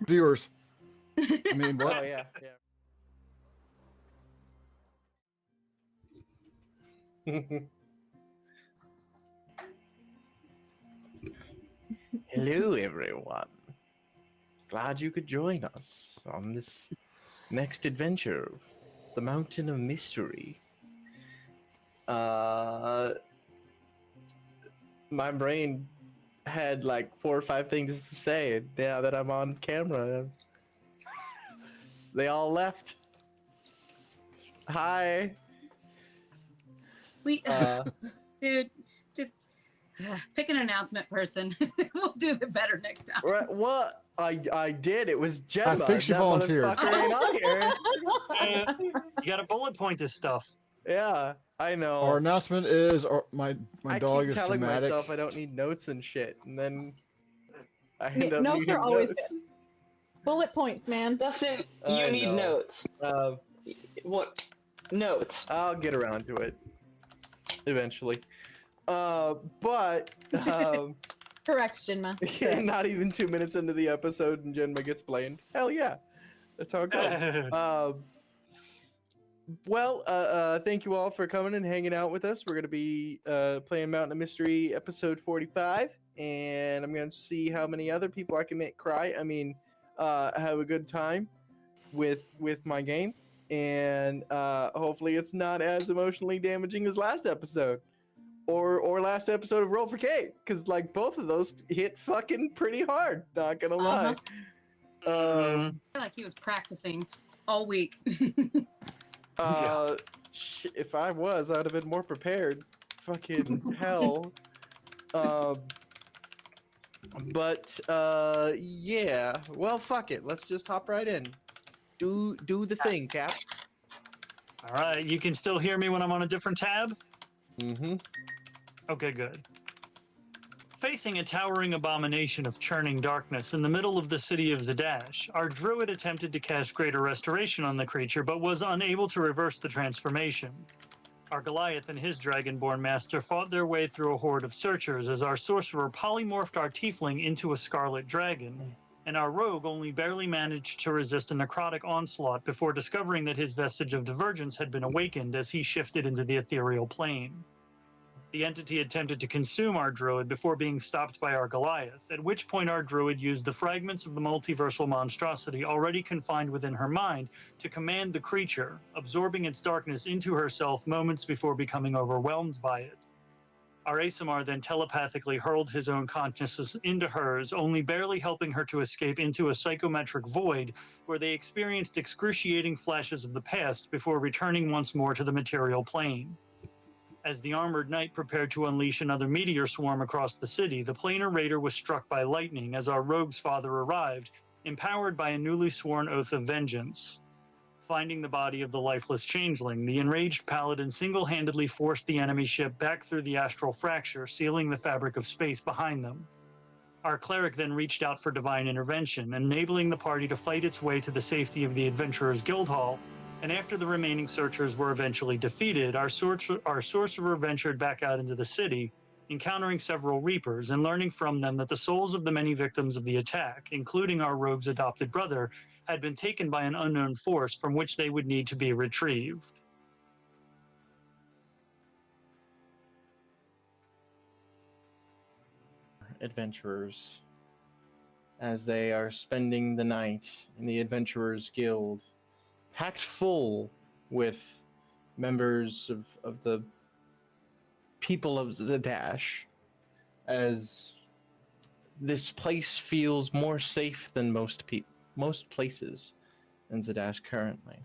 Viewers. I mean, what? Oh yeah. Hello, everyone. Glad you could join us on this next adventure of the Mountain of Mystery. My brain had like 4 or 5 things to say. Now that I'm on camera, they all left. Hi. Dude, just pick an announcement person. We'll do it better next time. What? I did. It was Gemma. I think she that volunteered. motherfucker ain't on here. You gotta bullet point this stuff. Yeah, I know. Our announcement is my I dog keep is telling dramatic. myself I don't need notes and shit, and then I end up Notes needing are always notes. good. Bullet points, man. Dustin, I you need know. notes. What? Notes. I'll get around to it eventually. But Correct, Jinma. yeah, not even 2 minutes into the episode and Jenma gets blamed. Hell yeah, that's how it goes. Well, thank you all for coming and hanging out with us. We're going to be playing Mountain of Mystery episode 45, and I'm going to see how many other people I can make cry. I mean, have a good time with my game, and hopefully it's not as emotionally damaging as last episode. Or last episode of Roll for Kate, because like both of those hit fucking pretty hard, not gonna lie. I feel like he was practicing all week. If I was, I would have been more prepared. Fucking hell. But yeah. Well, fuck it. Let's just hop right in. Do the thing, Cap. All right, you can still hear me when I'm on a different tab? Mm-hmm. Okay, good. Facing a towering abomination of churning darkness in the middle of the city of Zadash, our druid attempted to cast Greater Restoration on the creature, but was unable to reverse the transformation. Our Goliath and his dragonborn master fought their way through a horde of searchers as our sorcerer polymorphed our tiefling into a scarlet dragon, and our rogue only barely managed to resist a necrotic onslaught before discovering that his vestige of divergence had been awakened as he shifted into the ethereal plane. The entity attempted to consume our druid before being stopped by our Goliath, at which point our druid used the fragments of the multiversal monstrosity already confined within her mind to command the creature, absorbing its darkness into herself moments before becoming overwhelmed by it. Our Asimar then telepathically hurled his own consciousness into hers, only barely helping her to escape into a psychometric void where they experienced excruciating flashes of the past before returning once more to the material plane. As the armored knight prepared to unleash another meteor swarm across the city, the planar raider was struck by lightning as our rogue's father arrived, empowered by a newly sworn oath of vengeance. Finding the body of the lifeless changeling, the enraged paladin single-handedly forced the enemy ship back through the astral fracture, sealing the fabric of space behind them. Our cleric then reached out for divine intervention, enabling the party to fight its way to the safety of the Adventurers Guild Hall, and after the remaining searchers were eventually defeated, our sorcerer ventured back out into the city, encountering several reapers and learning from them that the souls of the many victims of the attack, including our rogue's adopted brother, had been taken by an unknown force from which they would need to be retrieved. Adventurers, as they are spending the night in the Adventurers Guild, packed full with members of the people of Zadash, as this place feels more safe than most places in Zadash currently.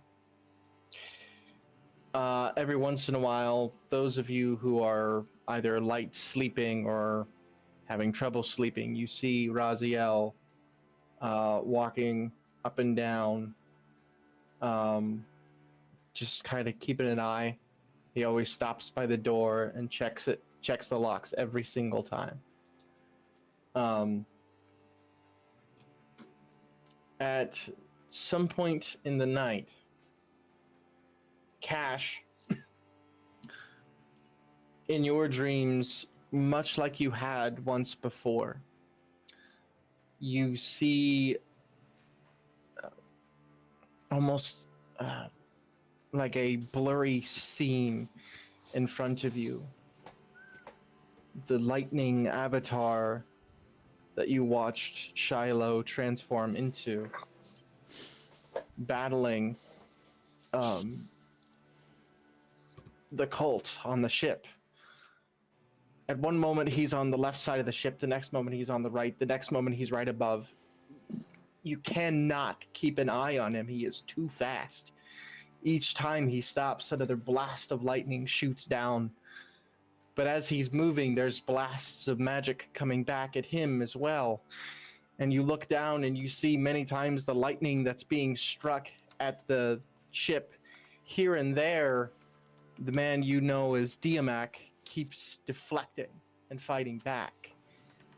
Every once in a while, those of you who are either light sleeping or having trouble sleeping, you see Raziel walking up and down, just kind of keeping an eye. He always stops by the door and checks the locks every single time. At some point in the night, Cash, in your dreams, much like you had once before, you see almost like a blurry scene in front of you. The lightning avatar that you watched Shiloh transform into, battling the cult on the ship. At one moment he's on the left side of the ship, the next moment he's on the right, the next moment he's right above. You cannot keep an eye on him, he is too fast. Each time he stops, another blast of lightning shoots down. But as he's moving, there's blasts of magic coming back at him as well. And you look down and you see many times the lightning that's being struck at the ship. Here and there, the man you know as Diamak keeps deflecting and fighting back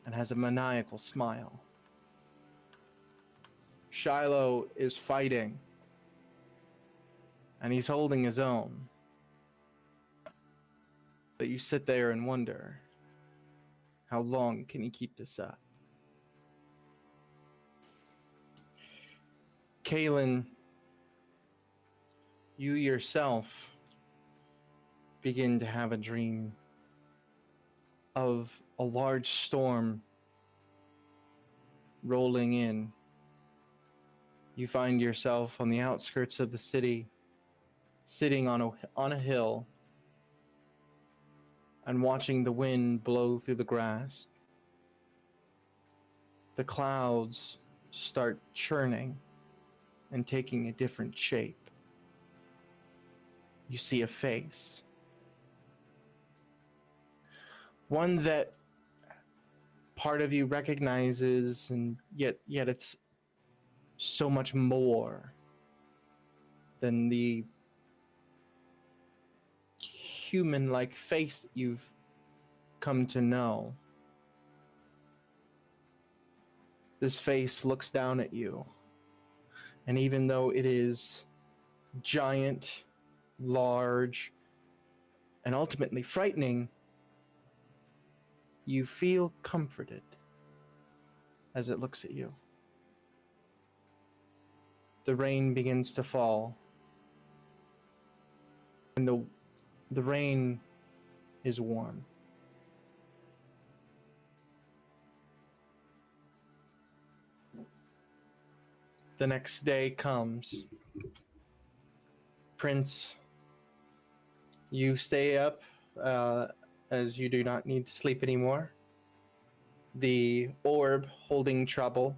and has a maniacal smile. Shiloh is fighting, and he's holding his own. But you sit there and wonder, how long can he keep this up? Kahlan, you yourself begin to have a dream of a large storm rolling in. You find yourself on the outskirts of the city, sitting on a hill and watching the wind blow through the grass. The clouds start churning and taking a different shape. You see a face. One that part of you recognizes, and yet it's so much more than the human-like face that you've come to know. This face looks down at you, and even though it is giant, large, and ultimately frightening, you feel comforted as it looks at you. The rain begins to fall, and the rain is warm. The next day comes. Prince, you stay up as you do not need to sleep anymore. The orb holding trouble,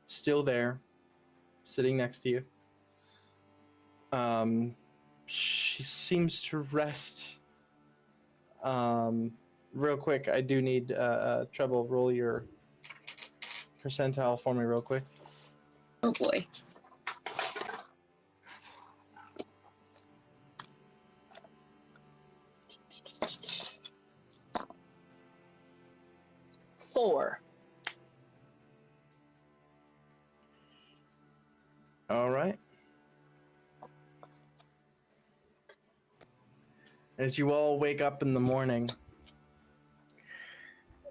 still there, sitting next to you. She seems to rest. Real quick, I do need Trouble, roll your percentile for me real quick. Oh boy. Four. All right. As you all wake up in the morning,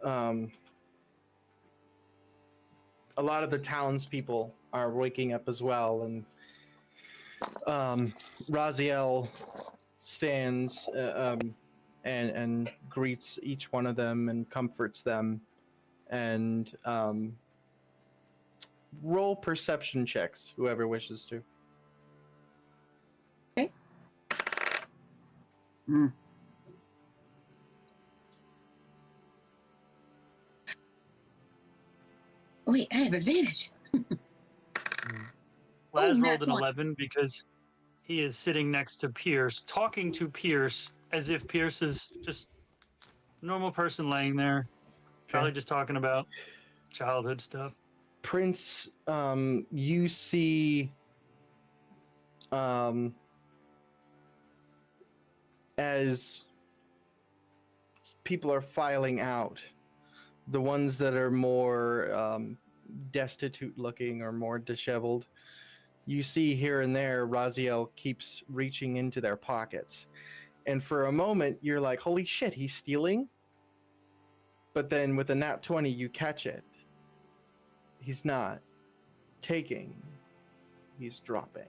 a lot of the townspeople are waking up as well, and Raziel stands and greets each one of them and comforts them, and roll perception checks, whoever wishes to. Okay. Mm. Wait, I have advantage. Laz nat rolled an 20. 11 because he is sitting next to Pierce, talking to Pierce as if Pierce is just a normal person laying there, probably just talking about childhood stuff. Prince, you see as people are filing out, the ones that are more destitute looking or more disheveled, you see here and there Raziel keeps reaching into their pockets. And for a moment, you're like, holy shit, he's stealing? But then with a nat 20, you catch it. He's not taking, he's dropping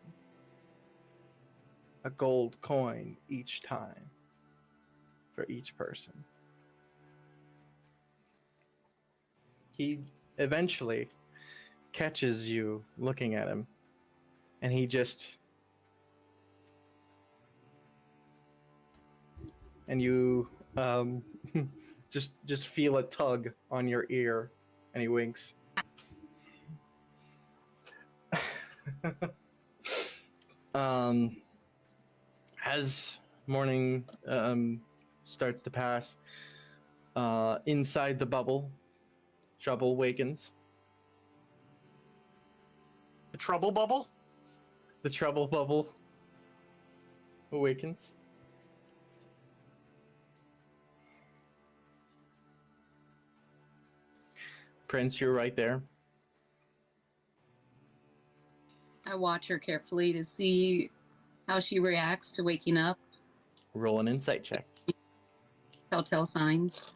a gold coin each time for each person. He eventually catches you looking at him, and he just... And you just feel a tug on your ear, and he winks. As morning starts to pass, inside the bubble, trouble wakens. The trouble bubble? The trouble bubble awakens. Prince, you're right there. I watch her carefully to see how she reacts to waking up. Roll an insight check. Telltale signs.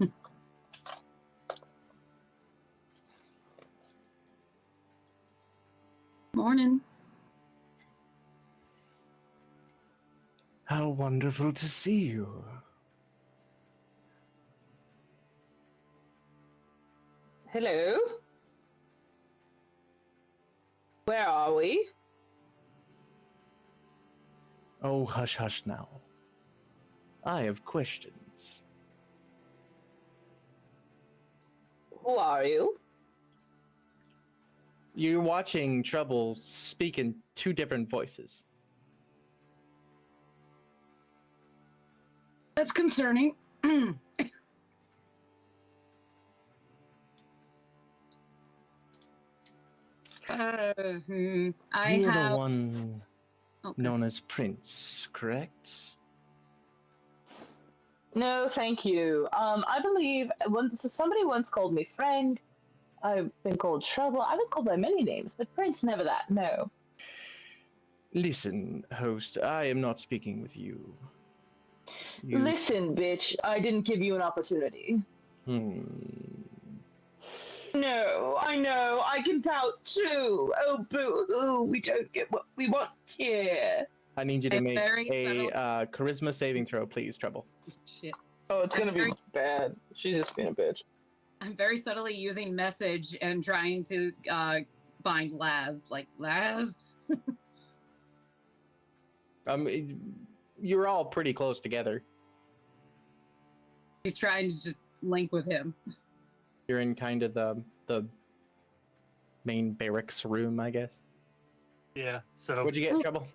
Morning. How wonderful to see you. Hello? Where are we? Oh, hush, hush now. I have questions. Who are you? You're watching Trouble speak in two different voices. That's concerning. I You're have the one okay. known as Prince, correct? No, thank you. I believe somebody once called me friend. I've been called Trouble. I've been called by many names, but Prince never that. No. Listen, host, I am not speaking with you. Listen, bitch. I didn't give you an opportunity. No, I know. I can pout too. Oh, boo-hoo. We don't get what we want here. I need you to I'm make very a charisma saving throw, please, Trouble. Shit. Oh, it's gonna be bad. She's just being a bitch. I'm very subtly using message and trying to find Laz. Like, Laz? You're all pretty close together. He's trying to just link with him. You're in kind of the main barracks room, I guess. Yeah, so... What'd you get, Trouble?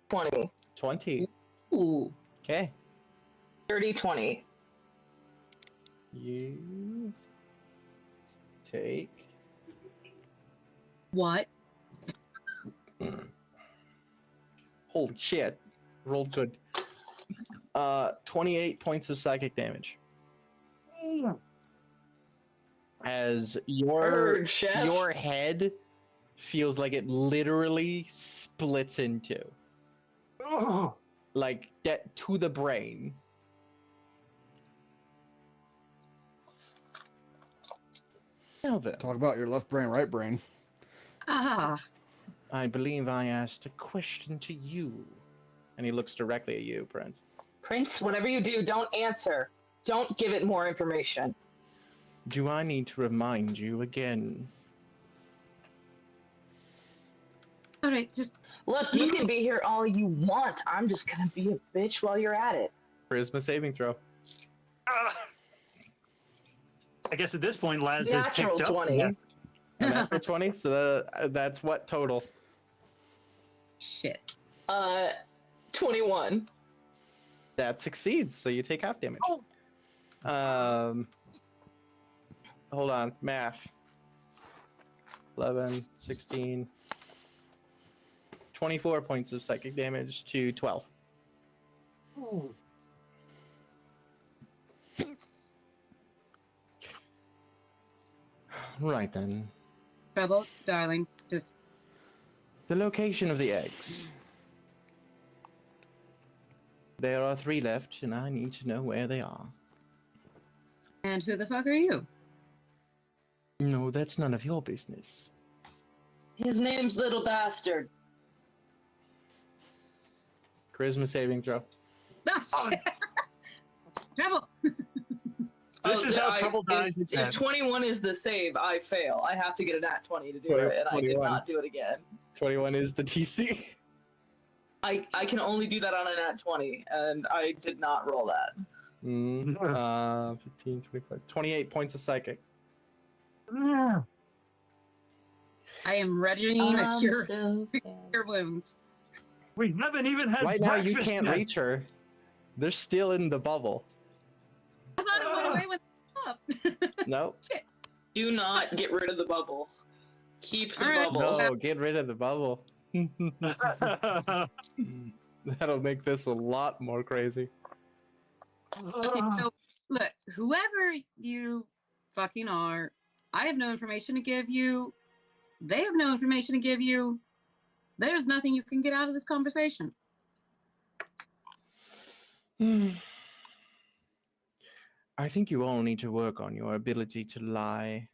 20. 20. Ooh. Okay. 30, 20. You take... What? Holy shit. Rolled good. 28 points of psychic damage. As your head feels like it literally splits in two. Oh, Like, get to the brain. Now then, Talk about your left brain, right brain. Ah. I believe I asked a question to you. And he looks directly at you, Prince. Prince, whatever you do, don't answer. Don't give it more information. Do I need to remind you again? All right, just Look, you can be here all you want. I'm just gonna be a bitch while you're at it. Charisma saving throw. I guess at this point, Laz has Natural picked up. 20. Yeah. A natural 20, so that's what total? shit. 21. That succeeds, so you take half damage. Oh. Hold on, math. 11, 16, 24 points of psychic damage to 12. Ooh. Right then. Trouble, darling. Just The location of the eggs. There are 3 left, and I need to know where they are. and who the fuck are you? No, that's none of your business. His name's Little Bastard. Charisma saving throw. Oh, shit. Trouble. This is how trouble dies. If 21 is the save, I fail. I have to get a nat 20 to do 20 it, and I did 21. not do it again. 21 is the TC. I can only do that on a nat 20, and I did not roll that. 15, 25, 28 points of psychic. I am readying a cure your wounds. We haven't even had Right now, you breakfast can't yet. reach her. They're still in the bubble. I thought it went away with up. No. Do not get rid of the bubble. Keep the All right. bubble. No, get rid of the bubble. That'll make this a lot more crazy. Okay, so look, whoever you fucking are, I have no information to give you. They have no information to give you. There's nothing you can get out of this conversation. I think you all need to work on your ability to lie.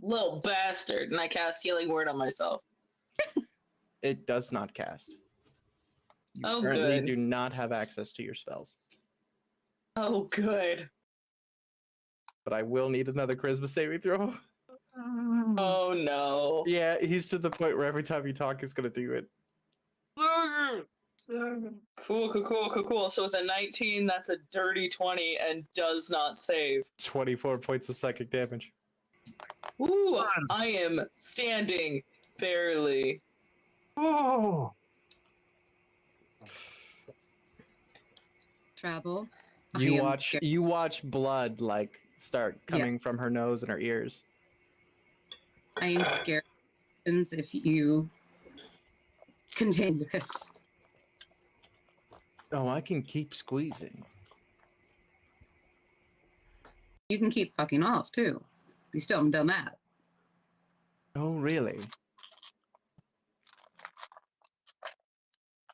Little bastard. And I cast Healing Word on myself. It does not cast. You Oh, currently good. do not have access to your spells. Oh, good. But I will need another charisma saving throw. Oh, no. Yeah, he's to the point where every time you talk, he's going to do it. Cool. So with a 19, that's a dirty 20 and does not save. 24 points of psychic damage. Ooh, I am standing barely. Oh, Trouble. I You am watch scared. blood like start coming from her nose and her ears. I am scared if you continue this. Oh, I can keep squeezing. You can keep fucking off too. You still haven't done that. Oh, really?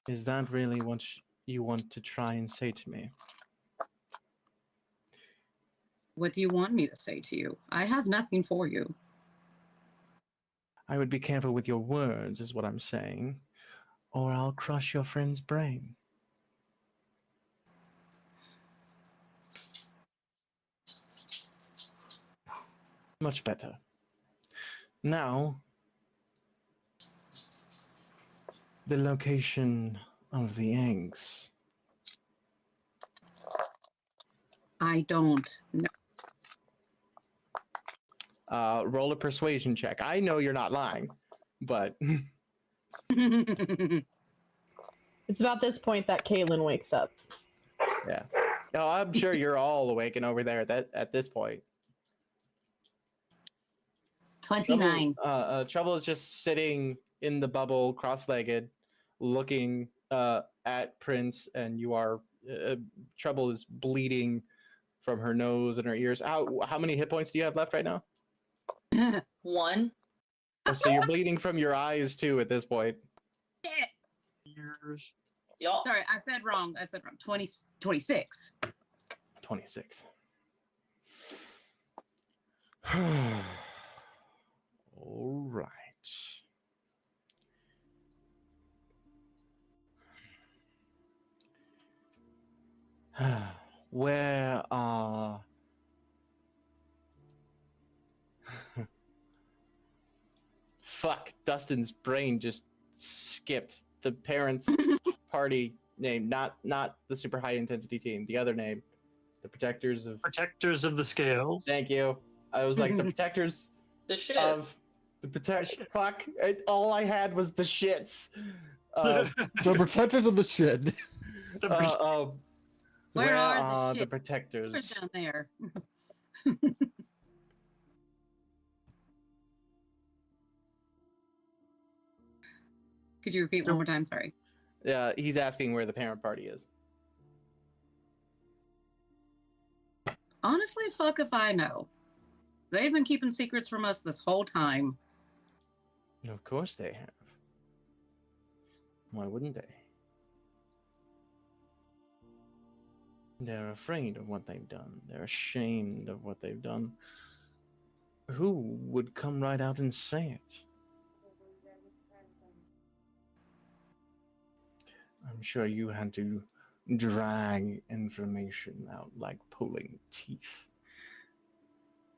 Is that really what you want to try and say to me? What do you want me to say to you? I have nothing for you. I would be careful with your words, is what I'm saying, or I'll crush your friend's brain. Much better. Now, the location of the eggs. I don't know. Roll a persuasion check. I know you're not lying, but It's about this point that Kaylin wakes up. yeah. Oh, I'm sure you're all awake and over there at this point. 29. Trouble is just sitting in the bubble, cross-legged, looking at Prince, and you are. Trouble is bleeding from her nose and her ears. How many hit points do you have left right now? 1. Oh, so you're bleeding from your eyes too at this point. Shit. years. Yup. Sorry, I said wrong. 26. 26. All right. Where are... Fuck, Dustin's brain just skipped the parents' party name, not the super high intensity team, the other name. The Protectors of... Protectors of the Scales. Thank you. I was like, the Protectors The shit. of... Fuck, all I had was the shits. The protectors of the shit. The Where are the the shit? Protectors? Down there. Could you repeat one more time? Sorry. Yeah, he's asking where the parent party is. Honestly, fuck if I know. They've been keeping secrets from us this whole time. Of course they have. Why wouldn't they? They're afraid of what they've done. They're ashamed of what they've done. Who would come right out and say it? I'm sure you had to drag information out like pulling teeth.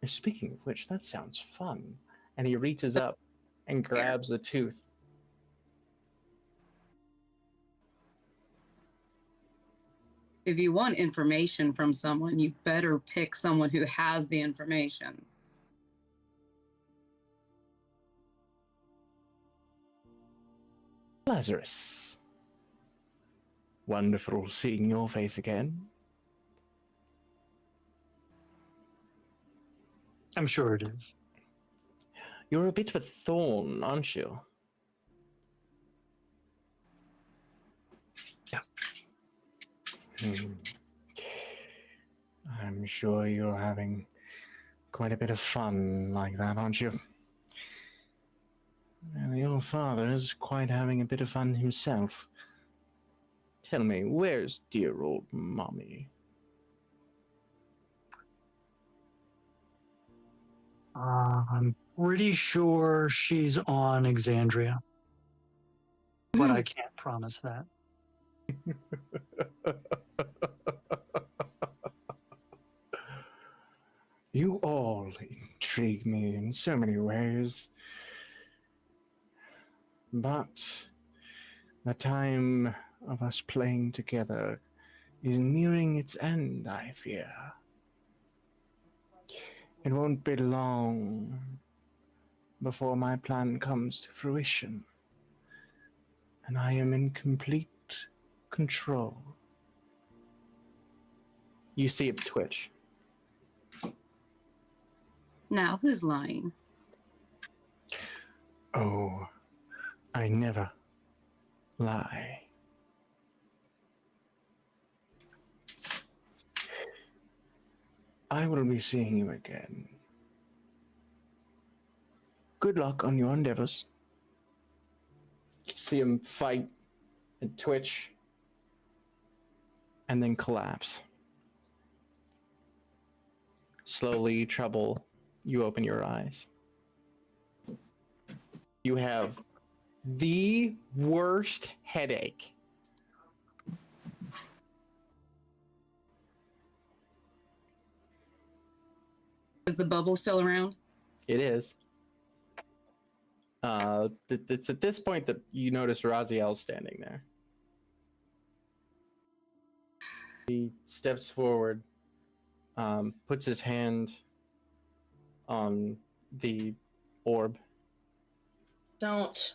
Speaking of which, that sounds fun. And he reaches up and grabs a tooth. If you want information from someone, you better pick someone who has the information. Lazarus. Wonderful seeing your face again. I'm sure it is. You're a bit of a thorn, aren't you? Yeah. I'm sure you're having quite a bit of fun like that, aren't you? And your father is quite having a bit of fun himself. Tell me, where's dear old mommy? I'm pretty sure she's on Exandria, but I can't promise that. You all intrigue me in so many ways. But the time of us playing together is nearing its end, I fear. It won't be long before my plan comes to fruition, and I am in complete control. You see it twitch. Now, who's lying? Oh, I never lie. I will be seeing you again. Good luck on your endeavors. You see him fight and twitch and then collapse. Slowly, Trouble, you open your eyes. You have the worst headache. Is the bubble still around? It is. It's at this point that you notice Raziel standing there. He steps forward, puts his hand on the orb. Don't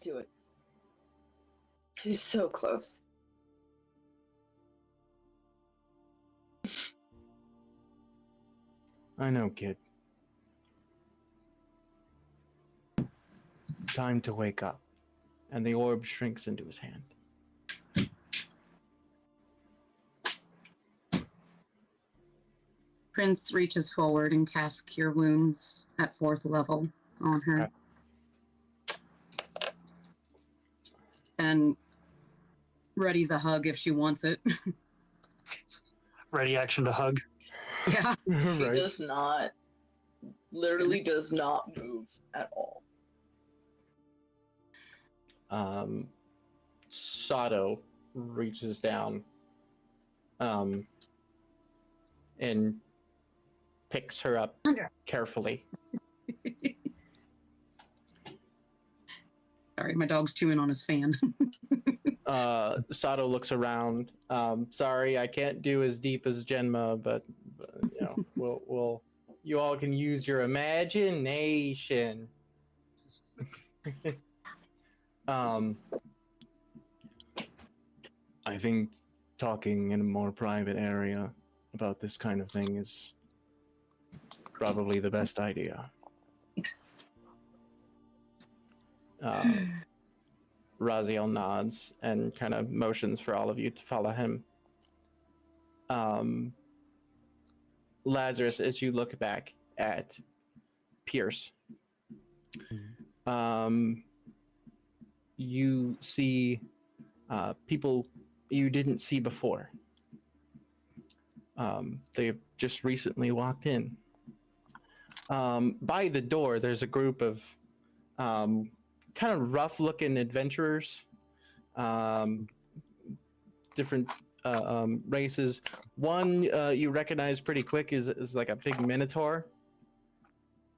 do it. He's so close. I know, kid. Time to wake up. And the orb shrinks into his hand. Prince reaches forward and casts Cure Wounds at 4th level on her. Okay. And readies a hug if she wants it. Ready action to hug. Yeah. He Right. does not, literally does not move at all. Sato reaches down and picks her up carefully. Sorry, my dog's chewing on his fan. Sato looks around. Sorry, I can't do as deep as Genma, but you know, we'll you all can use your imagination. I think talking in a more private area about this kind of thing is probably the best idea. Raziel nods and kind of motions for all of you to follow him. Lazarus, as you look back at Pierce, you see people you didn't see before. They just recently walked in. By the door, there's a group of kind of rough-looking adventurers, different races. One you recognize pretty quick is like a big minotaur.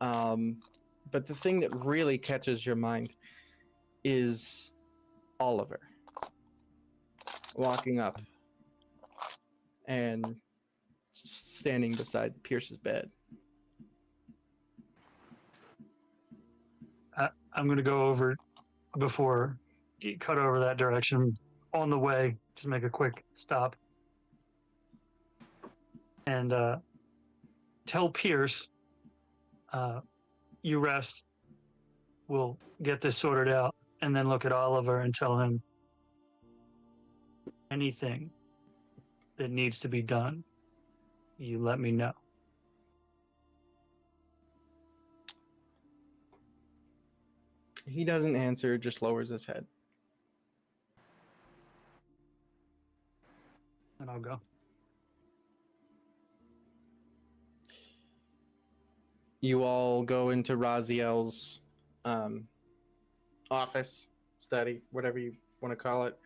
But the thing that really catches your mind is Oliver walking up and standing beside Pierce's bed. I'm going to go over before you cut over that direction on the way to make a quick stop and tell Pierce, you rest. We'll get this sorted out, and then look at Oliver and tell him anything that needs to be done. You let me know. He doesn't answer, just lowers his head. And I'll go. You all go into Raziel's office, study, whatever you want to call it.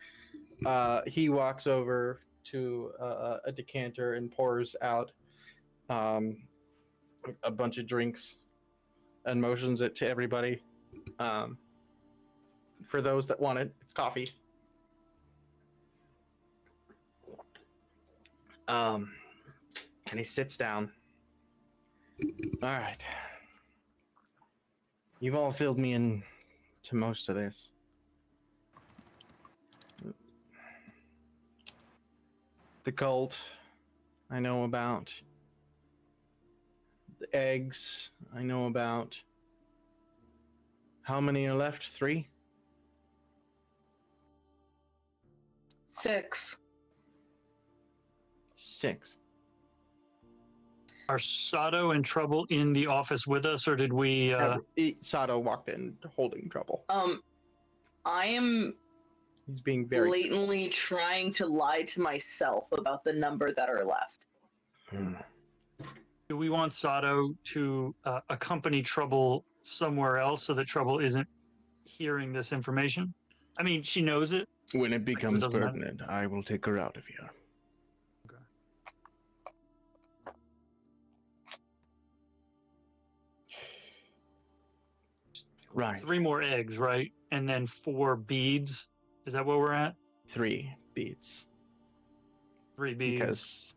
He walks over to a decanter and pours out a bunch of drinks and motions it to everybody. For those that want it, it's coffee. And he sits down. All right. You've all filled me in to most of this. The cult, I know about. The eggs, I know about. How many are left? 3? 6. 6. Are Sato and Trouble in the office with us, or did we... Sato walked in holding Trouble. I am He's being very... blatantly trying to lie to myself about the number that are left. Do we want Sato to accompany Trouble somewhere else so that Trouble isn't hearing this information? I mean, she knows it. When it becomes doesn't matter. pertinent, I will take her out of here. Okay. Right. 3 more eggs, right? And then 4 beads. Is that where we're at? 3 beads. 3 beads. Because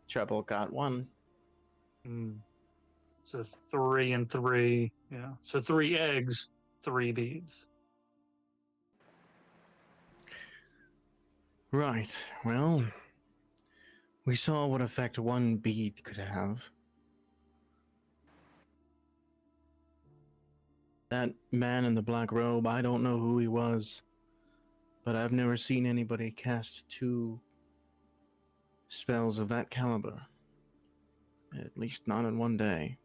Trouble got 1. So 3 and 3. Yeah. So 3 eggs, 3 beads. Right. Well, we saw what effect 1 bead could have. That man in the black robe, I don't know who he was, but I've never seen anybody cast 2 spells of that caliber. At least not in one day.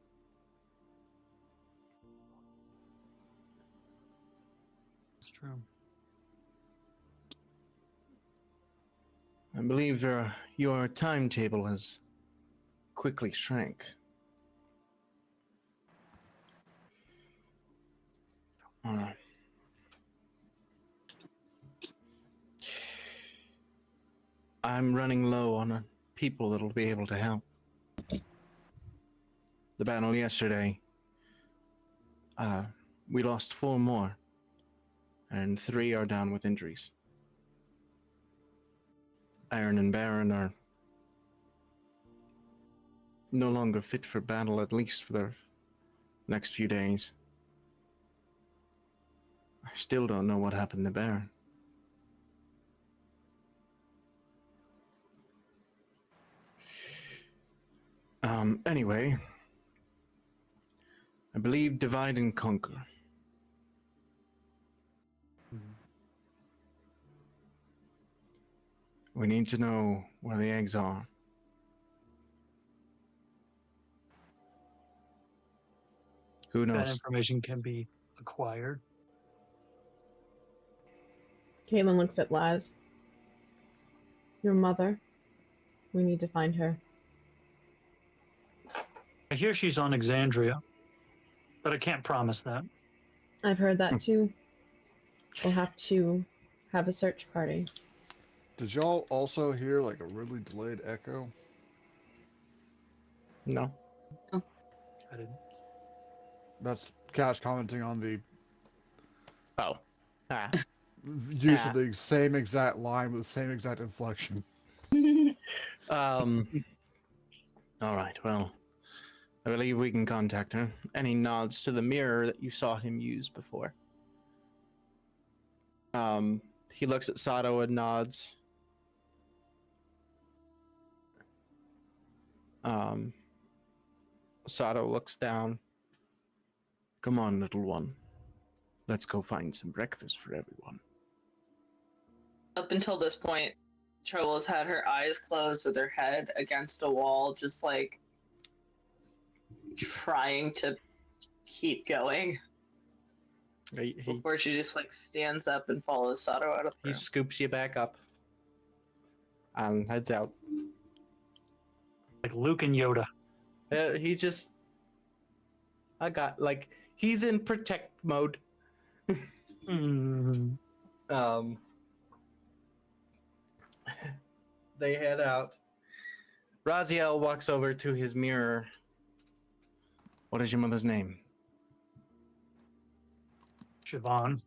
It's true. I believe your timetable has quickly shrank. I'm running low on people that'll be able to help. The battle yesterday, we lost 4 more, and 3 are down with injuries. Iron and Baron are no longer fit for battle, at least for the next few days. I still don't know what happened to Baron. Anyway, I believe divide and conquer. We need to know where the eggs are. Who That knows? information can be acquired. Caitlin looks at Laz. Your mother. We need to find her. I hear she's on Exandria, but I can't promise that. I've heard that too. We'll have to have a search party. Did y'all also hear like a really delayed echo? No. I didn't. That's Cash commenting on the Oh. Ah. use of the same exact line with the same exact inflection. All right. Well, I believe we can contact her. Any nods to the mirror that you saw him use before? He looks at Sato and nods. Sato looks down. Come on, little one. Let's go find some breakfast for everyone. Up until this point, Trouble's had her eyes closed with her head against a wall, just like trying to keep going. Before she just like stands up and follows Sato out of the He room. scoops you back up and heads out. Like Luke and Yoda. He just, he's in protect mode. Mm. They head out. Raziel walks over to his mirror. What is your mother's name? Siobhan.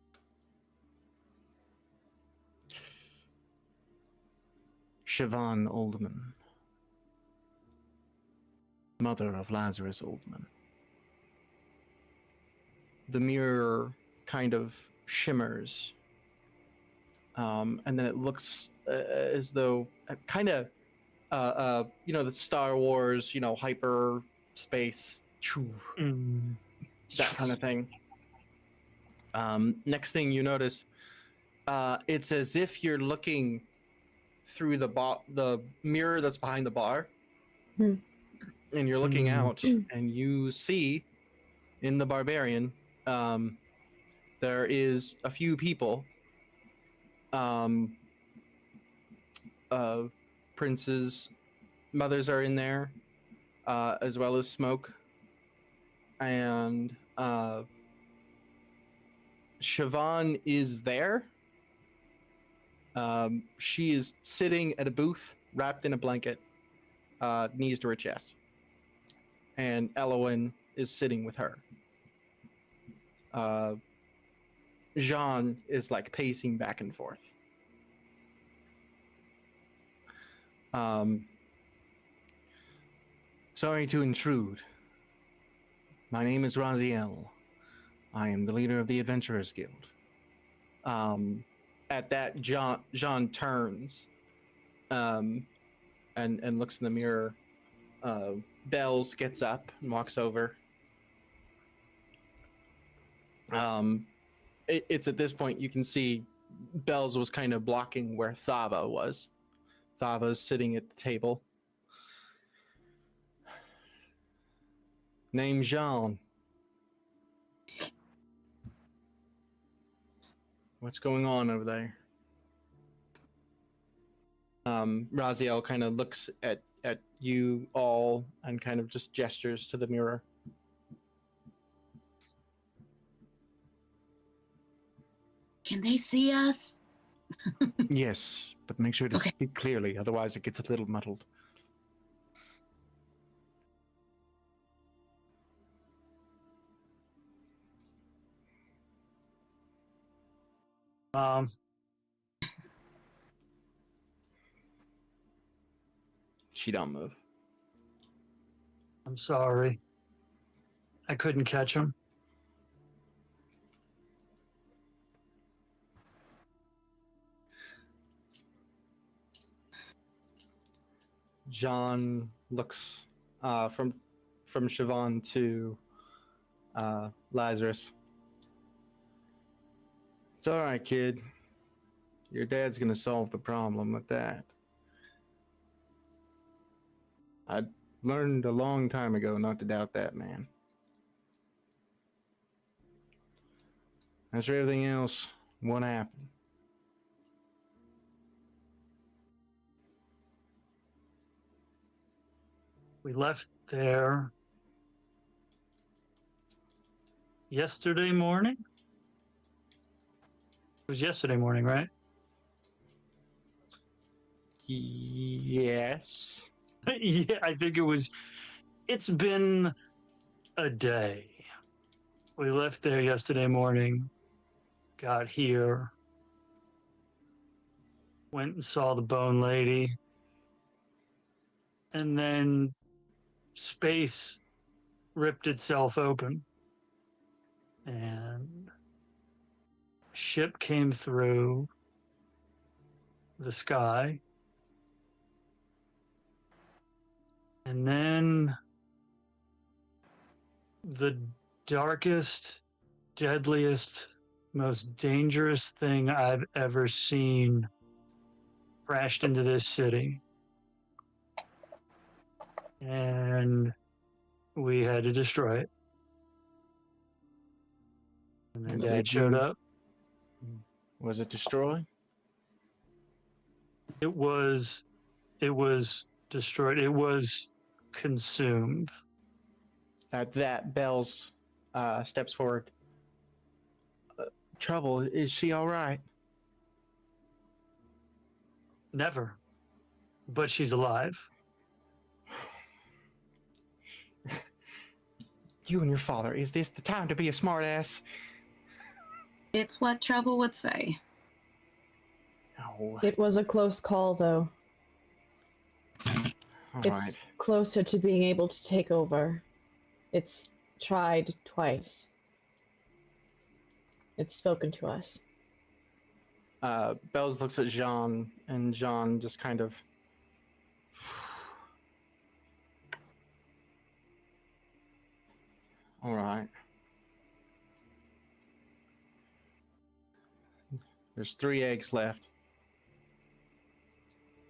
Siobhan Oldman. Mother of Lazarus Oldman. The mirror kind of shimmers. And then it looks as though kind of, the Star Wars, hyper space, that kind of thing. Next thing you notice, it's as if you're looking through the mirror that's behind the bar, and you're looking out, and you see in the Barbarian, there is a few people. Prince's mothers are in there, as well as Smoke, and Siobhan is there. She is sitting at a booth, wrapped in a blanket, knees to her chest, and Elowen is sitting with her. Jean is like pacing back and forth. Sorry to intrude. My name is Raziel. I am the leader of the Adventurers Guild. At that, Jean turns and looks in the mirror. Bells gets up and walks over. It's at this point you can see Bells was kind of blocking where Thava was. Thava's sitting at the table. Name Jean. What's going on over there? Raziel kind of looks at you all and kind of just gestures to the mirror. Can they see us? Yes, but make sure to Okay. speak clearly, otherwise it gets a little muddled. She don't move. I'm sorry. I couldn't catch him. John looks from Siobhan to Lazarus. It's all right, kid. Your dad's gonna solve the problem with that. I learned a long time ago not to doubt that man. As for everything else, what happened? We left there yesterday morning. It was yesterday morning, right? Yes. Yeah, I think it was. It's been a day. We left there yesterday morning, got here, went and saw the Bone Lady, and then space ripped itself open, and ship came through the sky, and then the darkest, deadliest, most dangerous thing I've ever seen crashed into this city. And we had to destroy it. And then And Dad did showed you- up. Was it destroyed? It was destroyed. It was consumed. At that, Bells steps forward. Trouble, is she all right? Never. But she's alive. You and your father, is this the time to be a smartass? It's what Trouble would say. No. It was a close call, though. All It's right. closer to being able to take over. It's tried twice. It's spoken to us. Bells looks at Jean, and Jean just kind of. All right. There's 3 eggs left.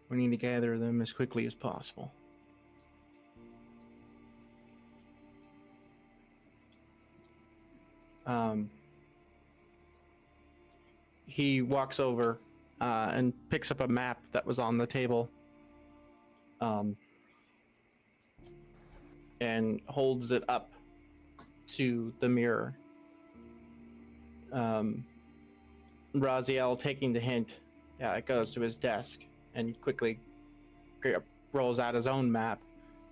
We need to gather them as quickly as possible. He walks over and picks up a map that was on the table, and holds it up to the mirror. Raziel, taking the hint, goes to his desk and quickly rolls out his own map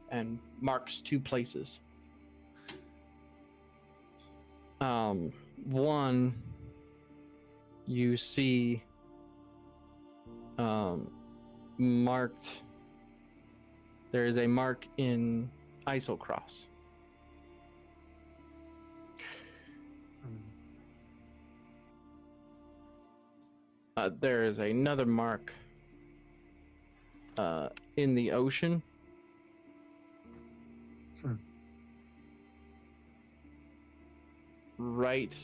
and marks 2 places. One, you see marked. There is a mark in Isocross. There is another mark in the ocean. Right,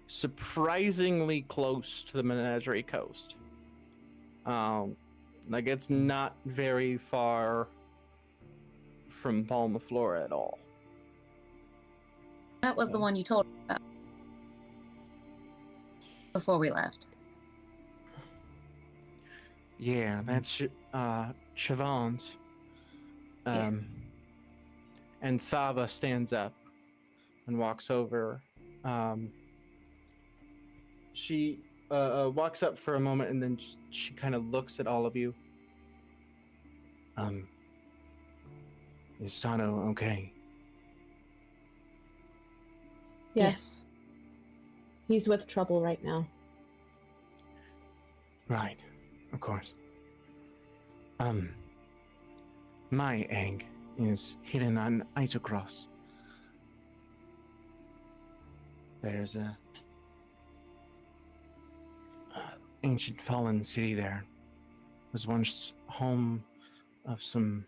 surprisingly close to the Menagerie Coast. Like it's not very far from Palma Flora at all. That was the one you told me about before we left. Yeah, that's Siobhan's. And Thava stands up and walks over. She walks up for a moment and then she kind of looks at all of you. Is Sano okay? Yes. He's with Trouble right now. Right, of course. My egg is hidden on Isocross. There's a ancient fallen city there. It was once home of some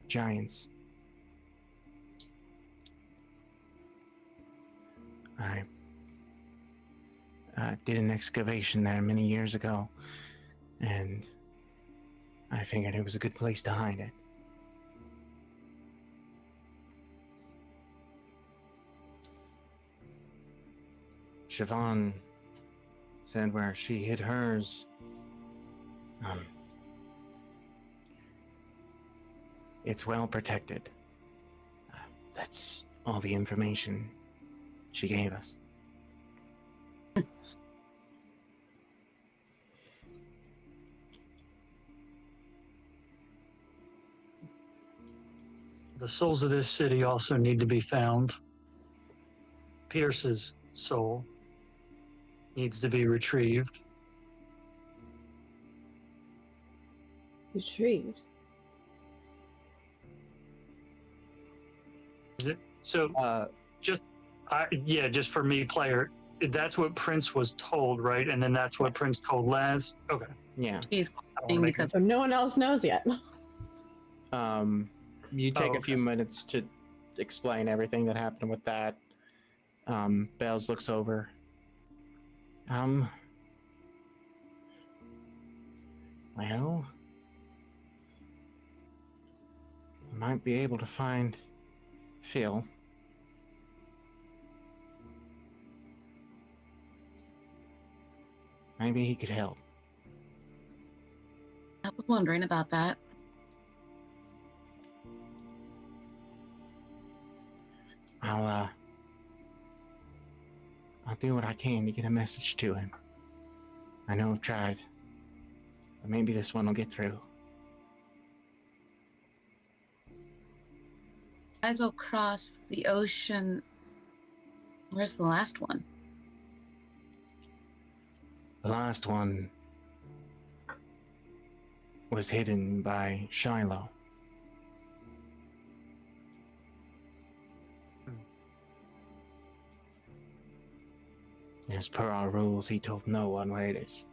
giants. I did an excavation there many years ago, and I figured it was a good place to hide it. Siobhan said where she hid hers, It's well protected. That's all the information she gave us. The souls of this city also need to be found. Pierce's soul needs to be retrieved. Retrieved. Is it? So, just for me, player, that's what Prince was told, right? And then that's what Prince told Laz? Okay. Yeah. She's I don't wanna make because So no one else knows yet. You take a okay. few minutes to explain everything that happened with that. Bells looks over. Well, I might be able to find Phil. Maybe he could help. I was wondering about that. I'll do what I can to get a message to him. I know I've tried, but maybe this one will get through. Guys will cross the ocean. Where's the last one? The last one was hidden by Shiloh. As per our rules, he told no one where it is.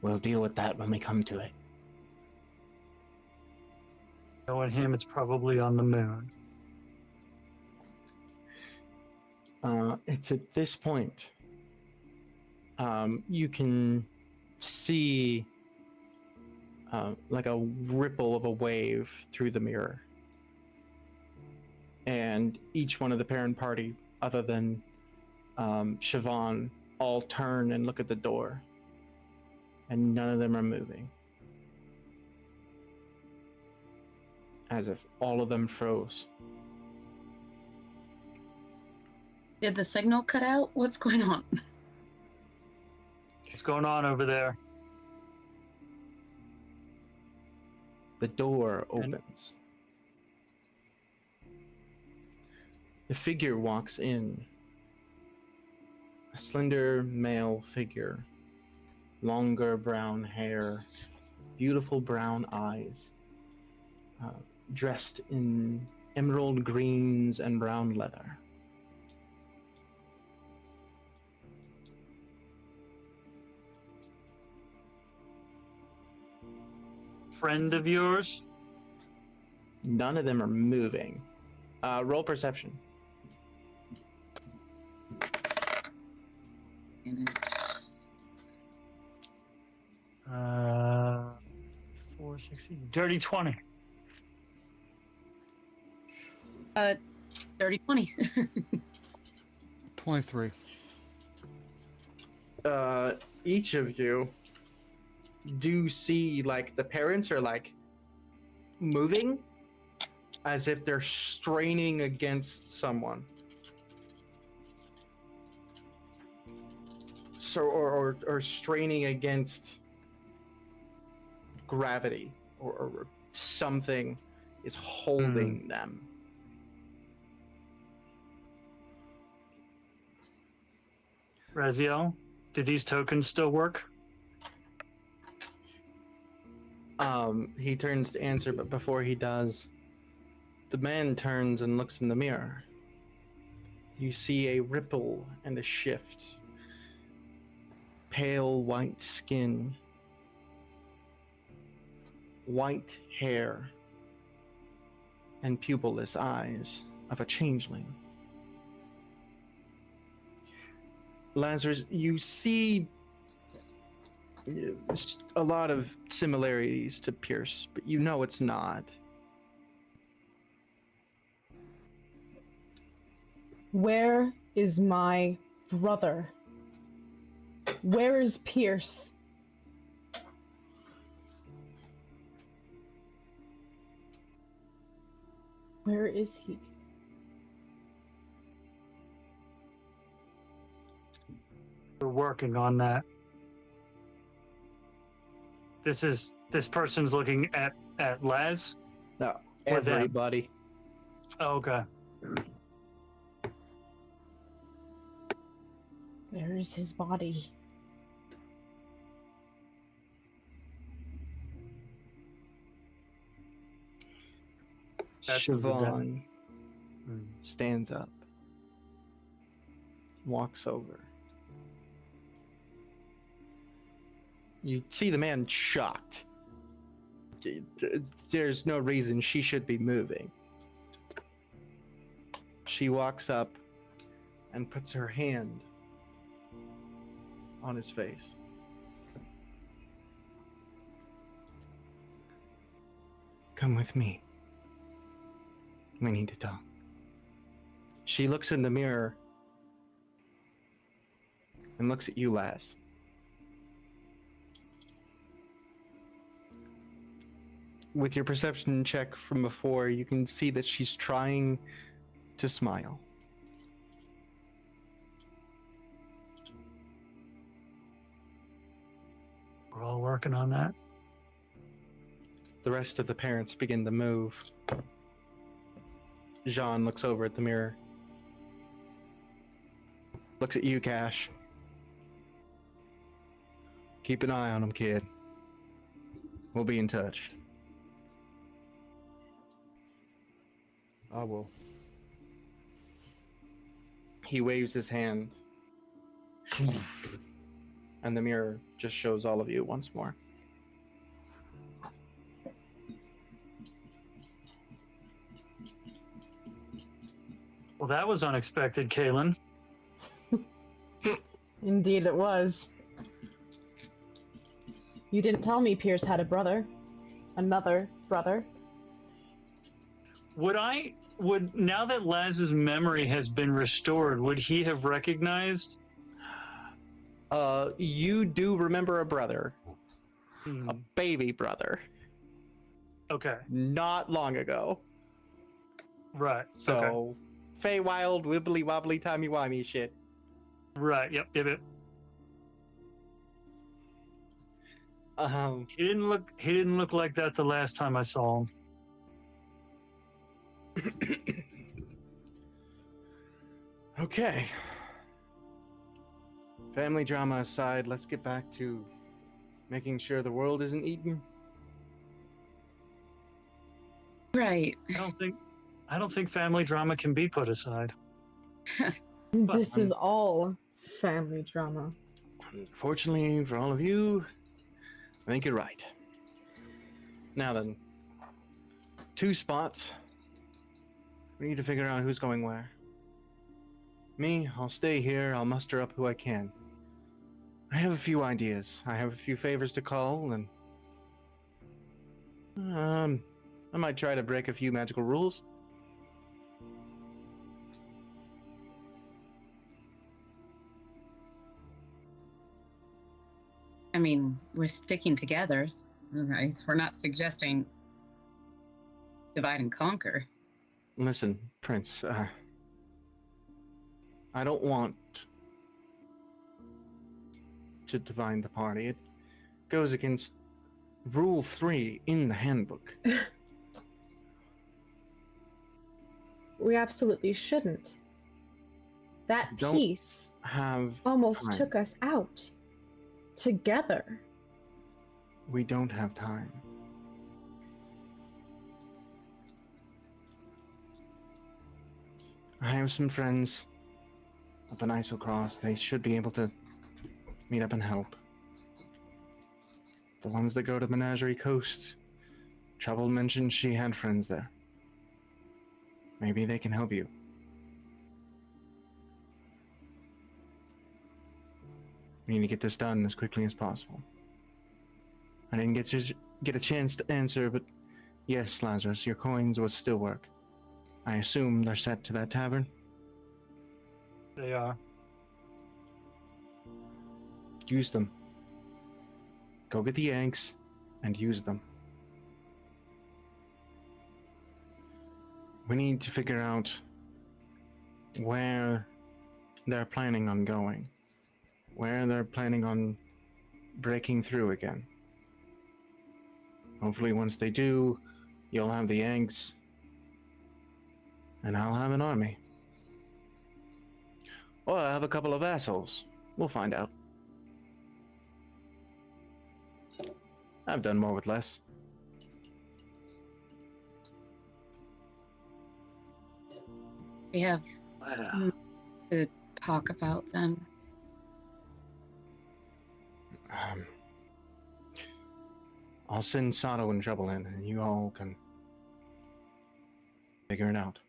We'll deal with that when we come to it. Knowing him, it's probably on the moon. It's at this point. You can see like a ripple of a wave through the mirror. And each one of the parent party, other than Siobhan, all turn and look at the door. And none of them are moving. As if all of them froze. Did the signal cut out? What's going on? What's going on over there? The door opens. The figure walks in. A slender male figure. Longer brown hair. Beautiful brown eyes. Dressed in emerald greens and brown leather. Friend of yours? None of them are moving. Roll perception. Uh, 4, 6, dirty 20. Dirty 20. 23. Each of you do see like the parents are like moving as if they're straining against someone. So or straining against gravity or something is holding them. Raziel, do these tokens still work? He turns to answer, but before he does, the man turns and looks in the mirror. You see a ripple and a shift. Pale white skin. White hair. And pupilless eyes of a changeling. Lazarus, you see a lot of similarities to Pierce, but you know it's not. Where is my brother? Where is Pierce? Where is he? We're working on that. This person's looking at Laz. No, Or them. everybody. Oh, okay. Where is his body? That's the Siobhan Hmm. stands up, walks over. You see the man shocked. There's no reason she should be moving. She walks up and puts her hand on his face. Come with me. We need to talk. She looks in the mirror and looks at you, Laz. With your perception check from before, you can see that she's trying to smile. We're all working on that. The rest of the parents begin to move. Jean looks over at the mirror. Looks at you, Cash. Keep an eye on him, kid. We'll be in touch. I will. He waves his hand. And the mirror just shows all of you once more. Well, that was unexpected, Kahlan. Indeed it was. You didn't tell me Pierce had a brother. Another brother. Would now that Laz's memory has been restored, would he have recognized? You do remember a brother. Hmm. A baby brother. Okay. Not long ago. Right. So, okay. Feywild, wibbly wobbly, timey wimey shit. Right. Yep. He didn't look like that the last time I saw him. Okay. Family drama aside, let's get back to making sure the world isn't eaten. Right. I don't think family drama can be put aside. This is all family drama. Unfortunately for all of you, I think you're right. Now then, 2 spots. We need to figure out who's going where. Me, I'll stay here. I'll muster up who I can. I have a few ideas. I have a few favors to call, and I might try to break a few magical rules. I mean, we're sticking together. Right? We're not suggesting divide and conquer. Listen, Prince, I don't want to divide the party. It goes against Rule 3 in the handbook. We absolutely shouldn't. That Don't piece Have almost time. took us out. Together. We don't have time. I have some friends up in Isocross. They should be able to meet up and help. The ones that go to Menagerie Coast. Trouble mentioned she had friends there. Maybe they can help you. We need to get this done as quickly as possible. I didn't get a chance to answer, but yes, Lazarus, your coins will still work. I assume they're set to that tavern? They are. Use them. Go get the eggs and use them. We need to figure out where they're planning on going, where they're planning on breaking through again. Hopefully once they do, you'll have the eggs, and I'll have an army. Or I'll have a couple of assholes. We'll find out. I've done more with less. We have to talk about then. I'll send Sato and Trouble in, and you all can figure it out.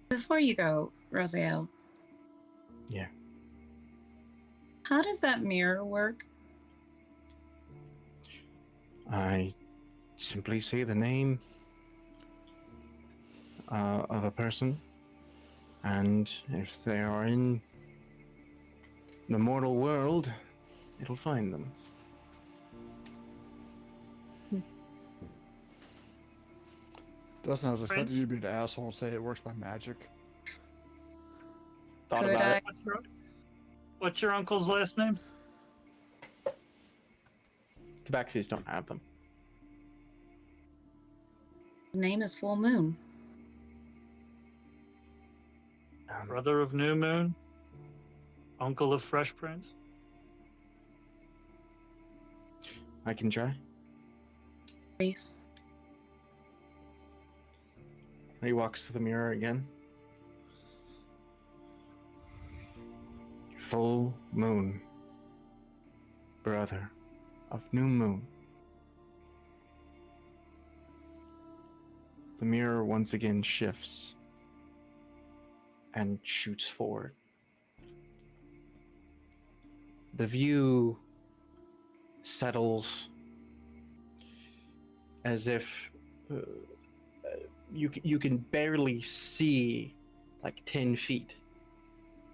Before you go, Rosiel. Yeah. How does that mirror work? I simply say the name of a person, and if they are in the mortal world, it'll find them. Dustin, I was expecting Prince? you to be an asshole and say it works by magic. Thought Could about I- it. What's your uncle's last name? Tabaxis don't have them. His name is Full Moon. Brother of New Moon? Uncle of Fresh Prince? I can try. Please. He walks to the mirror again. Full moon. Brother of new moon. The mirror once again shifts and shoots forward. The view settles as if you can barely see like 10 feet,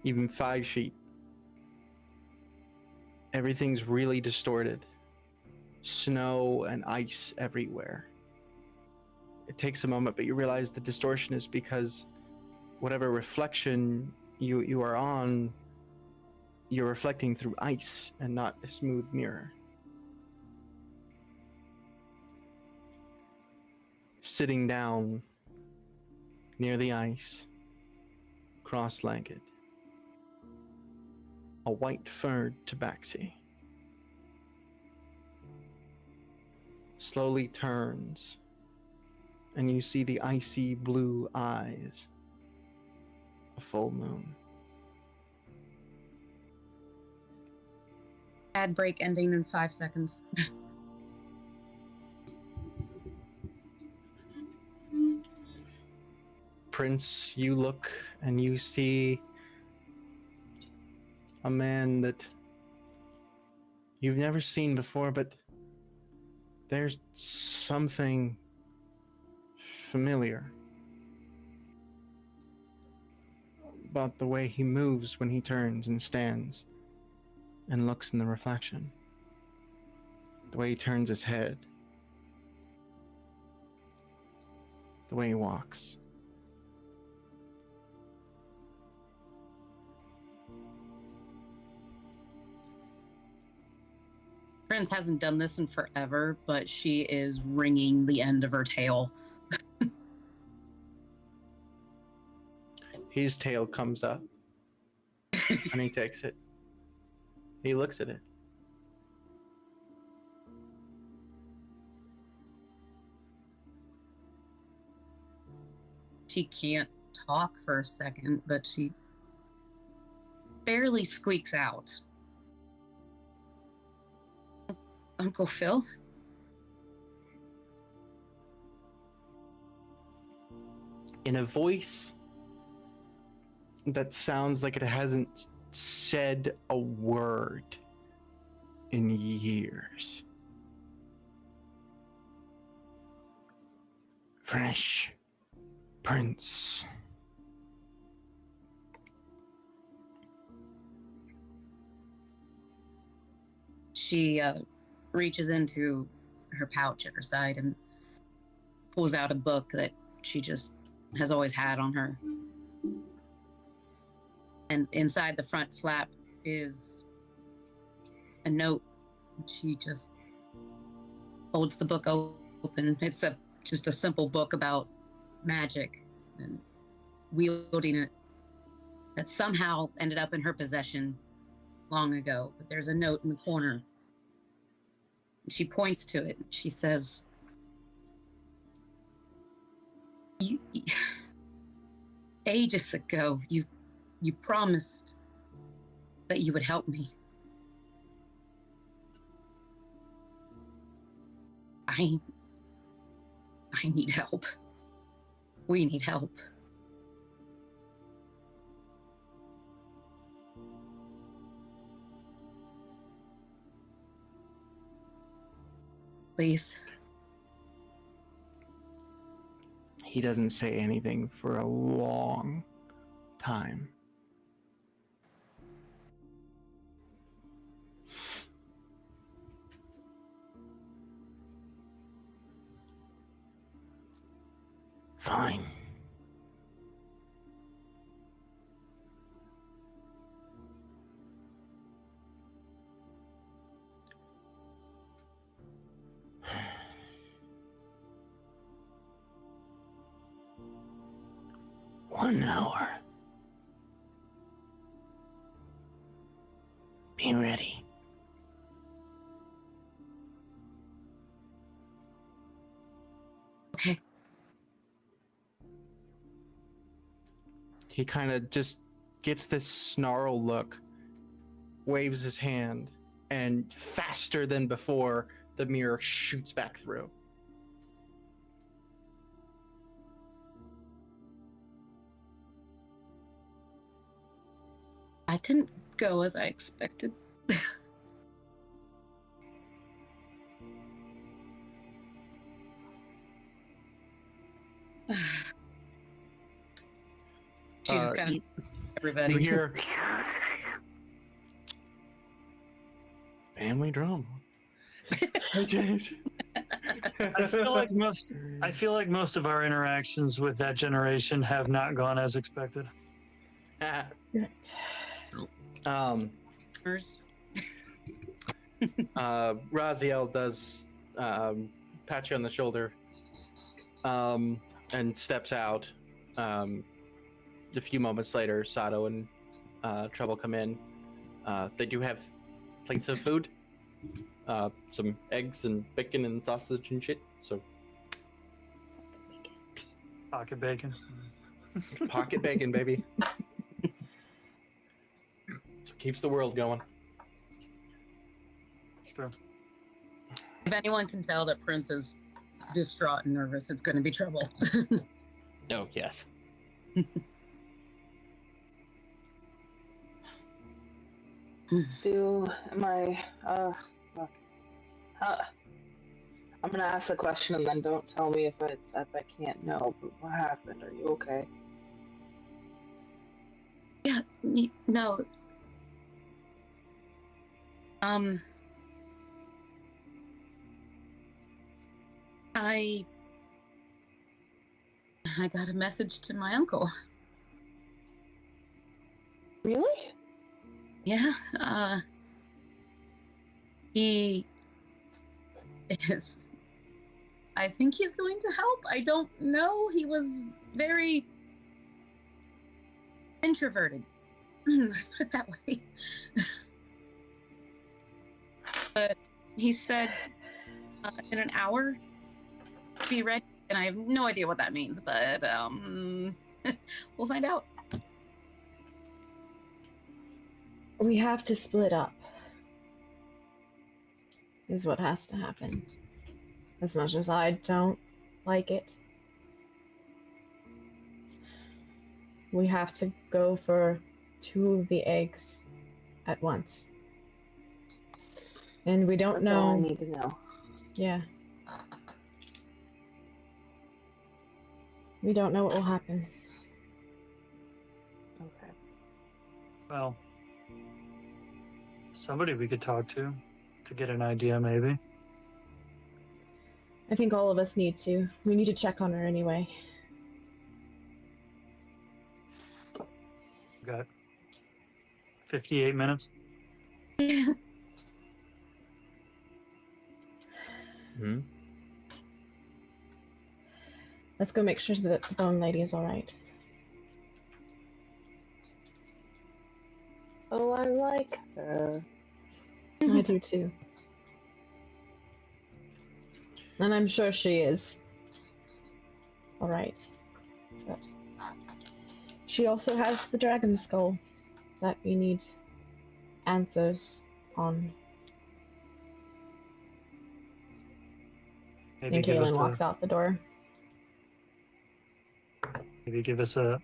even 5 feet. Everything's really distorted. Snow and ice everywhere. It takes a moment, but you realize the distortion is because whatever reflection you are on, you're reflecting through ice and not a smooth mirror. Sitting down near the ice, cross-legged, a white-furred tabaxi slowly turns, and you see the icy blue eyes of Full Moon. Ad break ending in 5 seconds. Prince, you look and you see a man that you've never seen before, but there's something familiar about the way he moves when he turns and stands and looks in the reflection. The way he turns his head. The way he walks. Prince hasn't done this in forever, but she is wringing the end of her tail. His tail comes up and he takes it. He looks at it. She can't talk for a second, but she barely squeaks out. Uncle Phil? In a voice that sounds like it hasn't said a word in years. Fresh Prince. She reaches into her pouch at her side and pulls out a book that she just has always had on her. And inside the front flap is a note. She just holds the book open. It's just a simple book about magic and wielding it that somehow ended up in her possession long ago. But there's a note in the corner. She points to it. She says, ages ago, you promised that you would help me. I need help. We need help. Please. He doesn't say anything for a long time. Fine. One hour. Be ready. Okay. He kind of just gets this snarl look, waves his hand, and faster than before, the mirror shoots back through. I didn't go as I expected. She just kind of everybody. You hear family drama. I feel like most of our interactions with that generation have not gone as expected. Raziel does pat you on the shoulder and steps out. A few moments later, Sato and Trouble come in. They do have plates of food, some eggs and bacon and sausage and shit. So Pocket bacon. pocket bacon, baby. That's what keeps the world going. It's true. If anyone can tell that Prince is distraught and nervous, it's going to be Trouble. Oh, yes. I'm gonna ask the question and then don't tell me if I can't know. But what happened? Are you okay? Yeah, no. I got a message to my uncle. Really? Yeah, he is. I think he's going to help. I don't know. He was very introverted. Let's put it that way. But he said in an hour, be ready. And I have no idea what that means, but we'll find out. We have to split up, is what has to happen. As much as I don't like it. We have to go for 2 of the eggs at once. And we don't That's know. all I need to know. Yeah. We don't know what will happen. Okay. Well, somebody we could talk to get an idea, maybe. I think all of us need to. We need to check on her anyway. Got 58 minutes. Hmm? Let's go make sure that the bone lady is alright. Oh, I like her. I do too. And I'm sure she is alright. But she also has the dragon skull that we need answers on. Maybe And give us Kahlan walks out the door. maybe give us a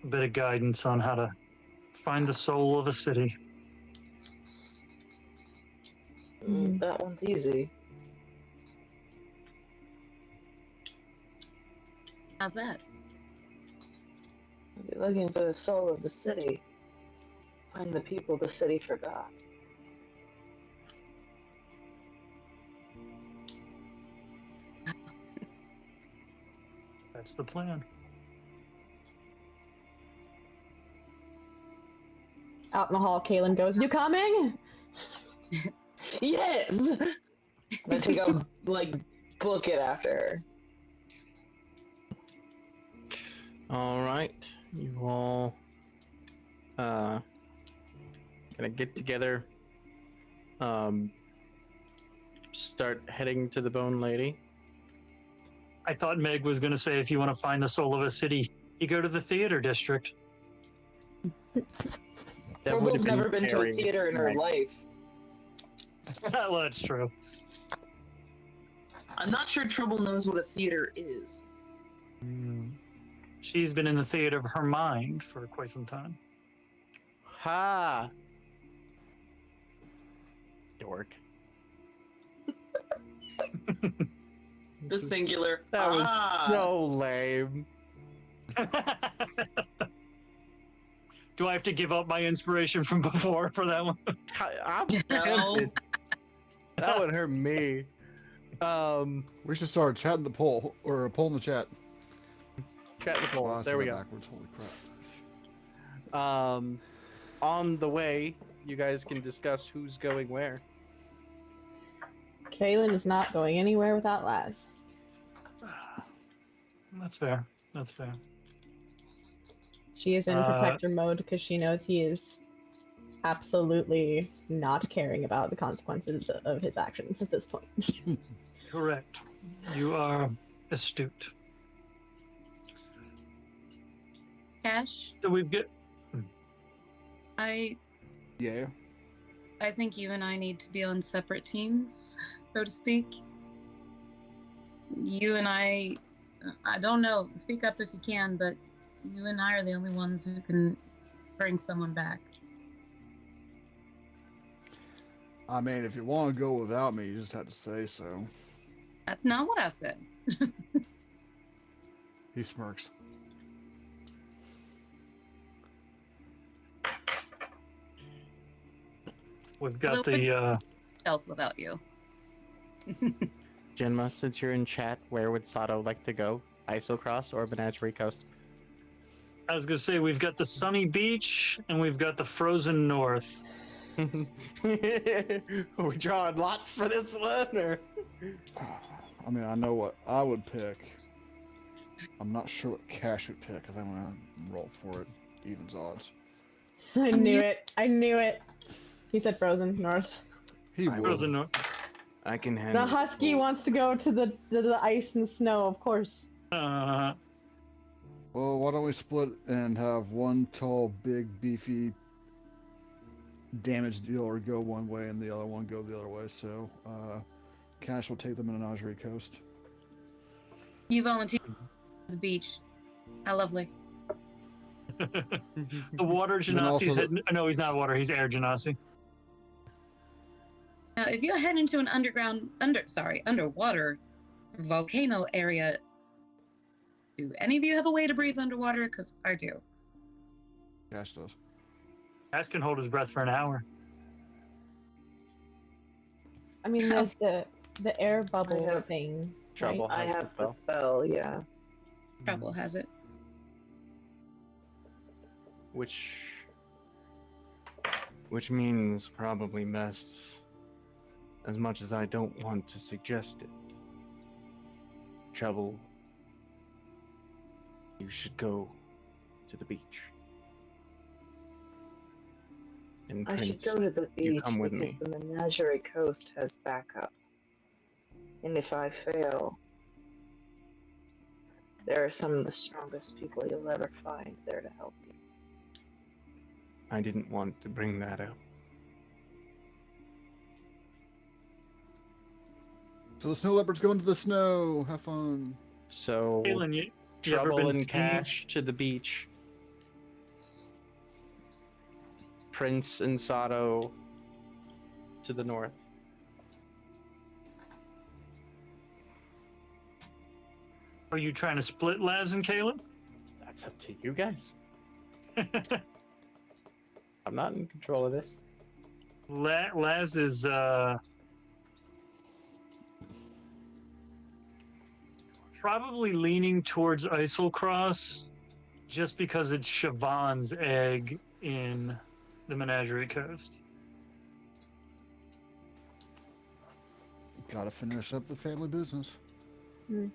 bit of guidance on how to find the soul of a city. Mhm. That one's easy. How's that? Be looking for the soul of the city. Find the people the city forgot. That's the plan. Out in the hall, Kahlan goes, "You coming?" Yes! I think I'll, book it after her. All right, you all gonna get together. Start heading to the Bone Lady. I thought Meg was going to say if you want to find the soul of a city, you go to the theater district. That would have Trouble's never been to a very theater in her nice. life. Well, that's true. I'm not sure Trouble knows what a theater is. She's been in the theater of her mind for quite some time. Ha! Dork. The singular. That was Ah! so lame. Do I have to give up my inspiration from before for that one? I'm No. tempted. That would hurt me. We should start chatting the poll, or polling the chat. Chat the poll. Oh, I said There we that go. backwards. Holy crap. On the way, you guys can discuss who's going where. Kahlan is not going anywhere without Laz. That's fair. That's fair. She is in protector mode because she knows he is absolutely not caring about the consequences of his actions at this point. Correct. You are astute. Cash, So we've got. I Yeah. think you and I need to be on separate teams, so to speak. You and I don't know, speak up if you can, but you and I are the only ones who can bring someone back. I mean, if you want to go without me, you just have to say so. That's not what I said. He smirks. We've got Hello, the. Stealth without you. Jinma, since you're in chat, where would Sato like to go? Isocross or Menagerie Coast? I was gonna say we've got the sunny beach and we've got the frozen north. Are we drawing lots for this one, or? I mean, I know what I would pick. I'm not sure what Cash would pick, because I'm going to roll for it. Evens odds. I knew it. I knew it. He said frozen north. He would. Frozen north. I can handle The husky both. wants to go to the ice and snow, of course. Uh, Well, why don't we split and have one tall, big, beefy, damage dealer go one way and the other one go the other way. So, Cash will take them in Menagerie Coast. You volunteered for the beach. How lovely. the water then also Genasi's the- heading. No, he's not water. He's air Genasi. Now, if you head into an underwater volcano area, do any of you have a way to breathe underwater? Because I do. Cash does. Ash can hold his breath for an hour. I mean, there's the The air bubble have thing. Trouble I has the have the spell. spell, yeah. Trouble has it. Which means probably best, as much as I don't want to suggest it. Trouble, you should go to the beach. And I should Prince, go to the you beach come with because me. the Menagerie Coast has backup. And if I fail, there are some of the strongest people you'll ever find there to help you. I didn't want to bring that up. So the snow leopard's going to the snow. Have fun. So, Kahlan, you ever Trouble been and skiing? Cash to the beach. Prince and Sato to the north. Are you trying to split Laz and Kahlan? That's up to you guys. I'm not in control of this. Laz is probably leaning towards Islecross just because it's Siobhan's egg in the Menagerie Coast. Gotta finish up the family business. Mm.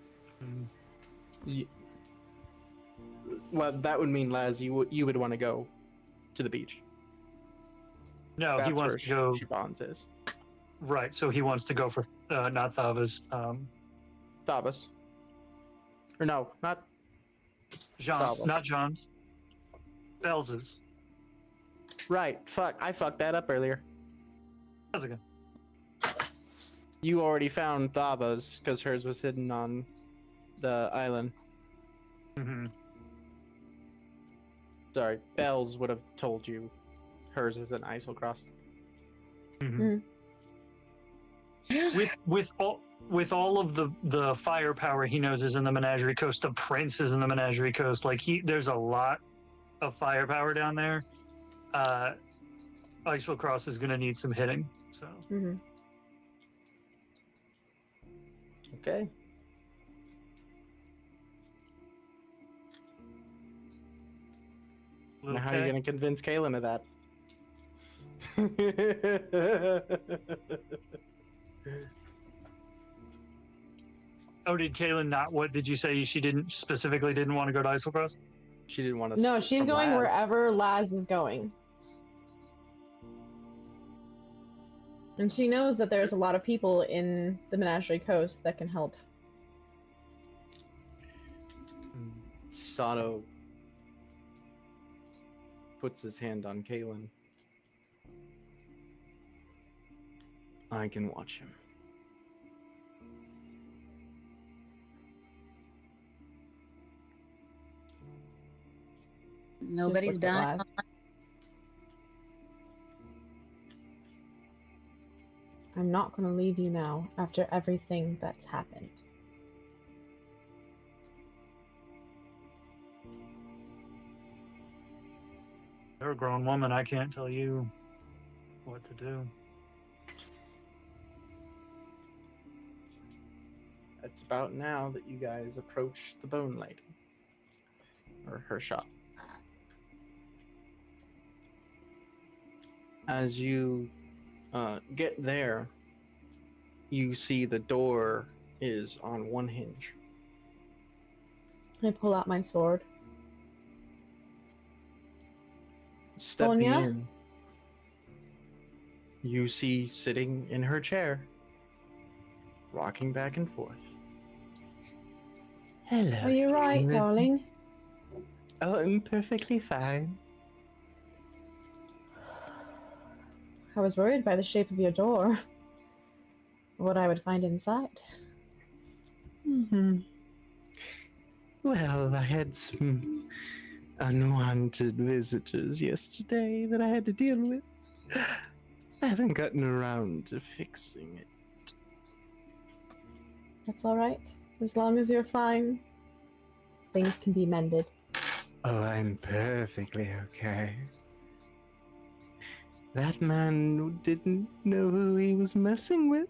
Well, that would mean, Laz, you would want to go to the beach. No, That's he wants where to go. Siobhan's is. Right, so he wants to go for not Thava's. Thabas. Or no, not Jean, Thava. not John's. Bells's. right. Fuck, I fucked that up earlier. How's it going? You already found Thaba's because hers was hidden on the island. Mm-hmm. Sorry, Bells would have told you hers is an Islecross. Mm-hmm. With all of the firepower he knows is in the Menagerie Coast, the Prince is in the Menagerie Coast. Like there's a lot of firepower down there. Islecross is gonna need some hitting. So Okay. Now, how are you gonna convince Kahlan of that? Oh, did Kahlan not? What did you say? She specifically didn't want to go to Islecross? She didn't want to. No, she's going Laz. wherever Laz is going. And she knows that there's a lot of people in the Menagerie Coast that can help. Sato puts his hand on Kahlan. I can watch him. Nobody's Just look at done. Laz. I'm not going to leave you now after everything that's happened. You're a grown woman. I can't tell you what to do. It's about now that you guys approach the Bone Lady. Or her shop. As you get there, you see the door is on one hinge. I pull out my sword. Stepping Sonia? in, you see sitting in her chair, rocking back and forth. Hello. Are you right, Kahlan. darling? Oh, I'm perfectly fine. I was worried by the shape of your door. What I would find inside. Well, I had some unwanted visitors yesterday that I had to deal with. I haven't gotten around to fixing it. That's alright. As long as you're fine, things can be mended. Oh, I'm perfectly okay. That man didn't know who he was messing with.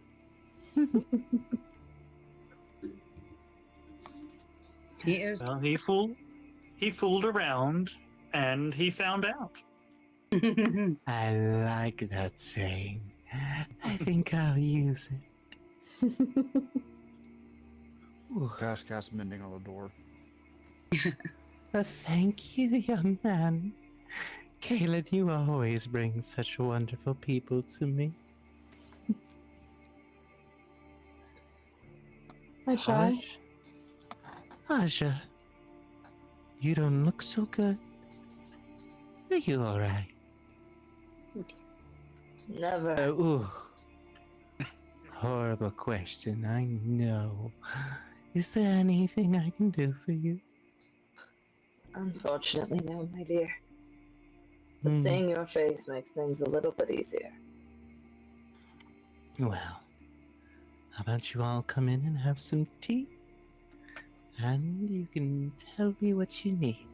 He is. Well, he fooled around, and he found out. I like that saying. I think I'll use it. Ooh. Cast mending on the door. Thank you, young man. Kahlan, you always bring such wonderful people to me. Hi, Shy. Aja, you don't look so good. Are you alright? Never. Ooh. Horrible question, I know. Is there anything I can do for you? Unfortunately, no, my dear. But Hmm. seeing your face makes things a little bit easier. Well, how about you all come in and have some tea? And you can tell me what you need.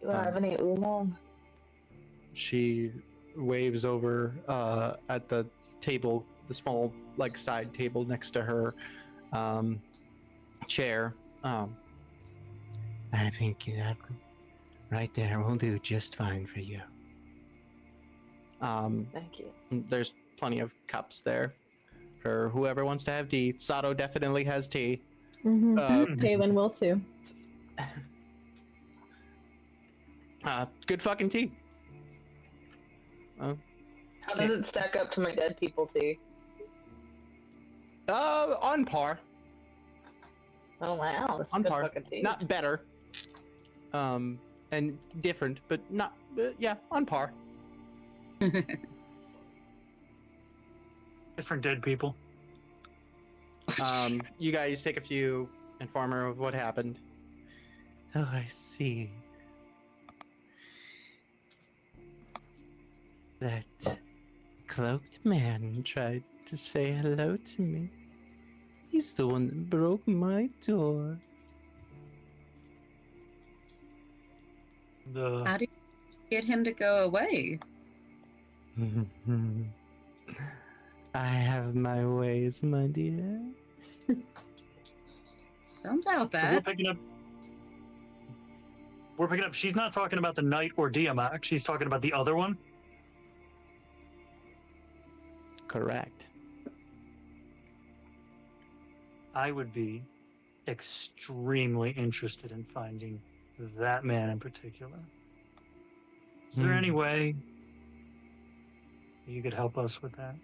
Do you have any oolong? She waves over at the table, the small like side table next to her chair. I think that right there will do just fine for you. Thank you. There's plenty of cups there for whoever wants to have tea. Sato definitely has tea. Kahlan will too. Good fucking tea. How does it stack up to my dead people tea? On par. Oh wow, that's On good par. fucking tea. Not better. And different, but not. Yeah, on par. Different dead people. You guys take a few, inform her of what happened. Oh, I see. That cloaked man tried to say hello to me. He's the one that broke my door. How do you get him to go away? I have my ways, my dear. Sounds out We're that. picking up. We're picking up. She's not talking about the knight or Diamak. She's talking about the other one. Correct. I would be extremely interested in finding that man in particular. Is there any way you could help us with that?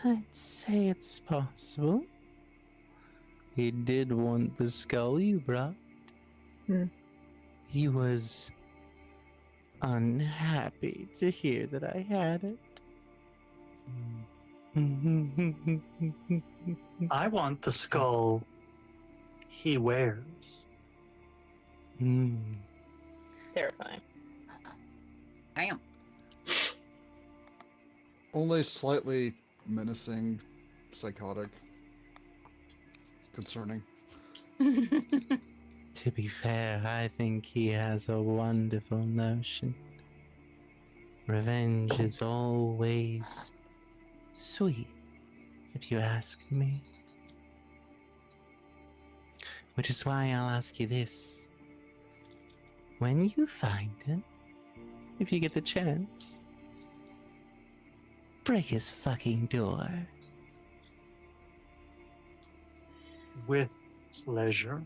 I'd say it's possible. He did want the skull you brought. He was unhappy to hear that I had it. I want the skull he wears. Terrifying. Damn. Only slightly menacing, psychotic, concerning. To be fair, I think he has a wonderful notion. Revenge is always sweet, if you ask me. Which is why I'll ask you this. When you find him, if you get the chance, break his fucking door. With pleasure.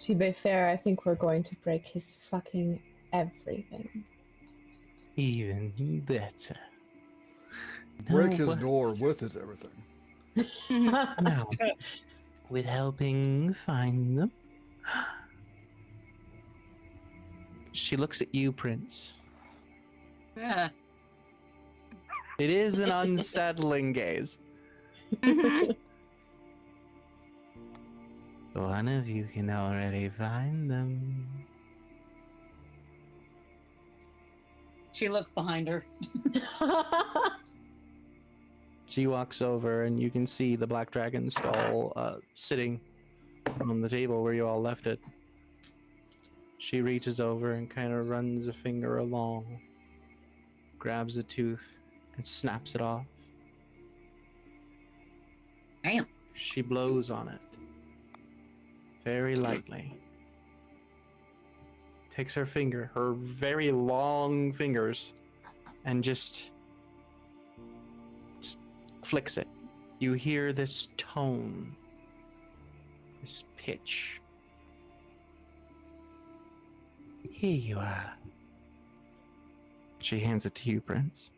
To be fair, I think we're going to break his fucking everything. Even better. Break Now his what- door with his everything. Now, with helping find them, She looks at you, Prince. Yeah. It is an unsettling gaze. one of you can already find them. She looks behind her. She walks over and you can see the black dragon skull sitting on the table where you all left it. She reaches over and kind of runs a finger along. grabs a tooth and snaps it off. Damn. She blows on it very lightly. Takes her finger, her very long fingers, and just flicks it. You hear this tone, this pitch. Here you are. She hands it to you, Prince.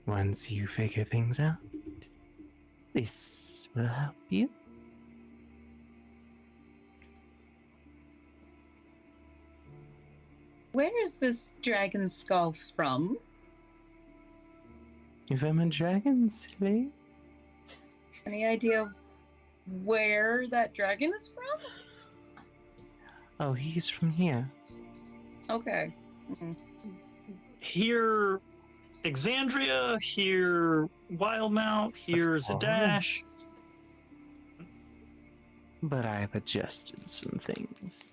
Once you figure things out, this will help you. Where is this dragon skull from? If I'm a dragon, silly. Any idea where that dragon is from? Oh, he's from here. Okay. Mm. Here, Exandria. Here, Wildmount. Here's a dash. But I've adjusted some things.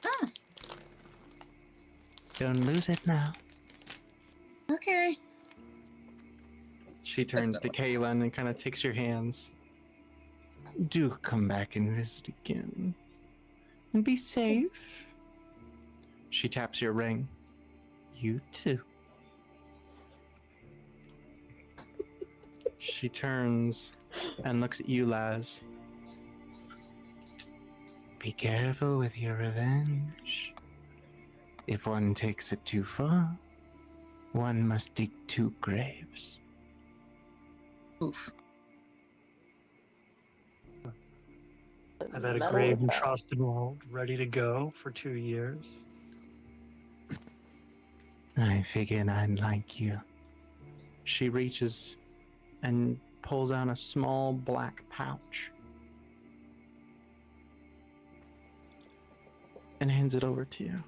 Huh. Don't lose it now. Okay. She turns to Kahlan and kind of takes your hands. Do come back and visit again. And be safe. She taps your ring. You too. She turns and looks at you, Laz. Be careful with your revenge. If one takes it too far, one must dig 2 graves. Oof. I've had a grave in Trostenwald ready to go for 2 years. I figured I'd like you. She reaches and pulls out a small black pouch and hands it over to you.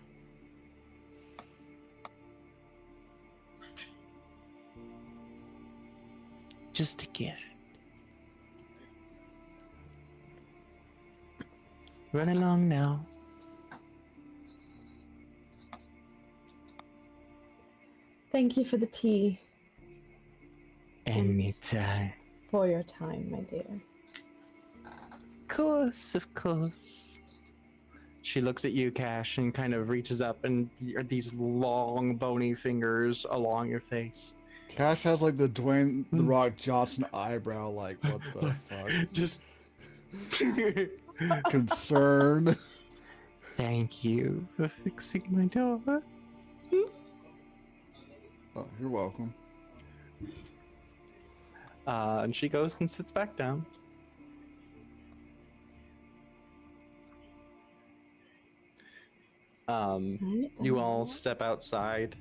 Just a gift. Run along now. Thank you for the tea. Anytime. For your time, my dear. Of course. She looks at you, Cash, and kind of reaches up and these long, bony fingers along your face. Cash has like the Dwayne the Rock Johnson eyebrow. Like what the fuck? Just Concern. Thank you for fixing my door. Oh, you're welcome. And she goes and sits back down. You all step outside.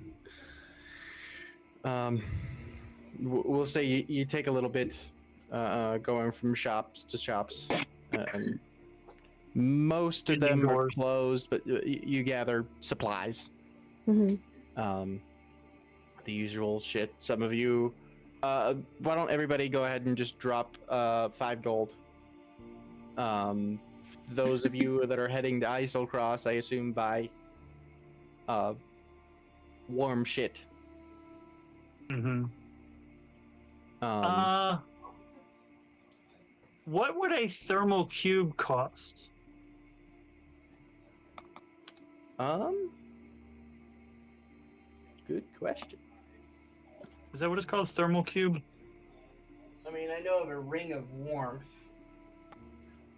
We'll say you take a little bit going from shops to shops. And most of them are closed, but you gather supplies. Mm-hmm. The usual shit. Some of you, why don't everybody go ahead and just drop 5 gold. Those of you that are heading to Isolcross, I assume buy warm shit. Mm-hmm. What would a thermal cube cost? Good question. Is that what it's called? Thermal cube? I mean, I know of a ring of warmth.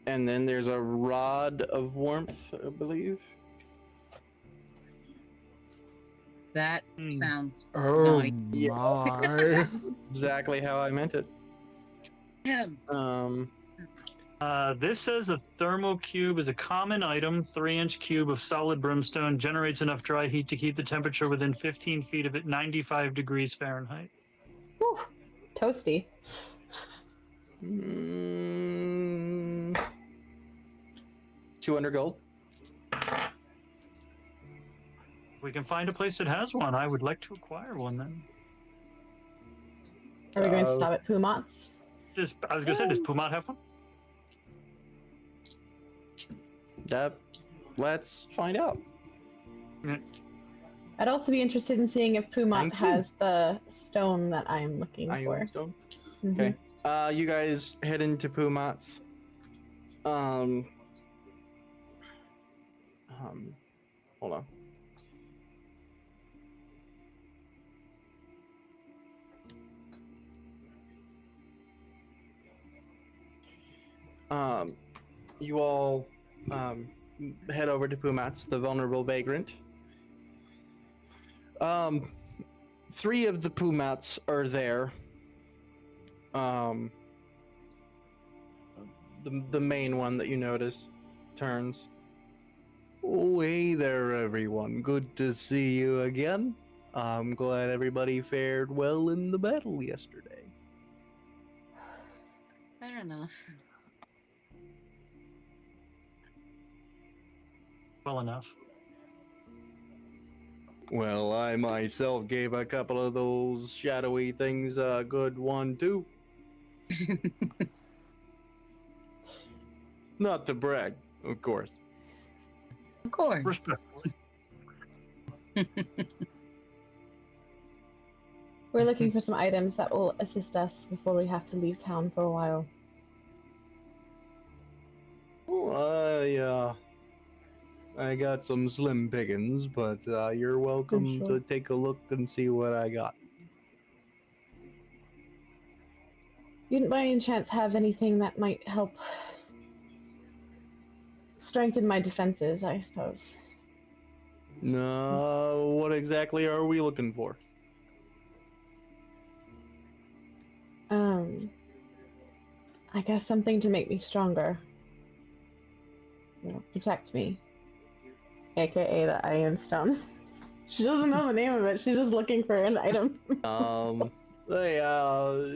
And then there's a rod of warmth, I believe. That sounds Oh naughty. my. Exactly how I meant it. This says a thermal cube is a common item. 3-inch cube of solid brimstone generates enough dry heat to keep the temperature within 15 feet of it, 95 degrees Fahrenheit. Whew. Toasty. 200 gold. If we can find a place that has one, I would like to acquire one then. Are we going to stop at Pumat's? I was going to say, does Pumat have one? Let's find out. Yeah. I'd also be interested in seeing if Pumat Thank you. has the stone that I'm looking for. Iron stone. Mhm. Okay. You guys head into Pumat's. Hold on. You all head over to Pumat's, the vulnerable vagrant. Three of the Pumats are there. The main one that you notice turns. Oh, hey there, everyone. Good to see you again. I'm glad everybody fared well in the battle yesterday. Fair enough. Well enough. Well, I myself gave a couple of those shadowy things a good one, too. Not to brag, of course. Of course. Respectfully. We're looking for some items that will assist us before we have to leave town for a while. Well, I got some slim pickings, but you're welcome sure. to take a look and see what I got. You didn't by any chance have anything that might help strengthen my defenses, I suppose. No, what exactly are we looking for? I guess something to make me stronger. You know, protect me. AKA the Iron Stone. She doesn't know the name of it, she's just looking for an item. Hey,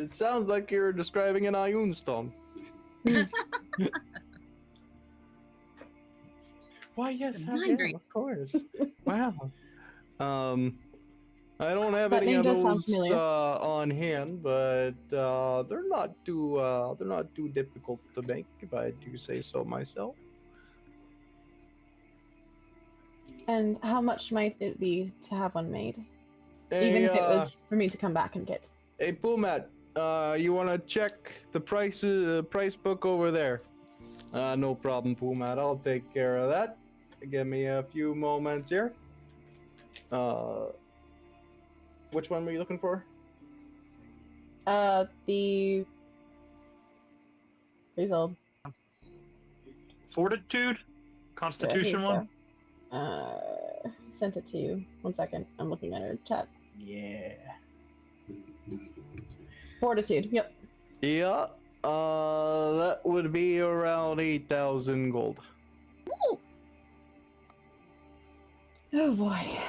it sounds like you're describing an Iron Stone. Why, yes, I'm I am, hungry. of course. Wow. I don't have That any name of does sound those familiar. on hand, but they're not too difficult to make, if I do say so myself. And how much might it be to have one made? Even if it was for me to come back and get. Hey, Pumat, you want to check the price book over there? No problem, Pumat. I'll take care of that. Give me a few moments here. Which one were you looking for? The... Please hold. Fortitude? Constitution one? Sent it to you. 1 second. I'm looking at her chat. Yeah. Fortitude, yep. Yeah. That would be around 8,000 gold. Ooh, Oh boy.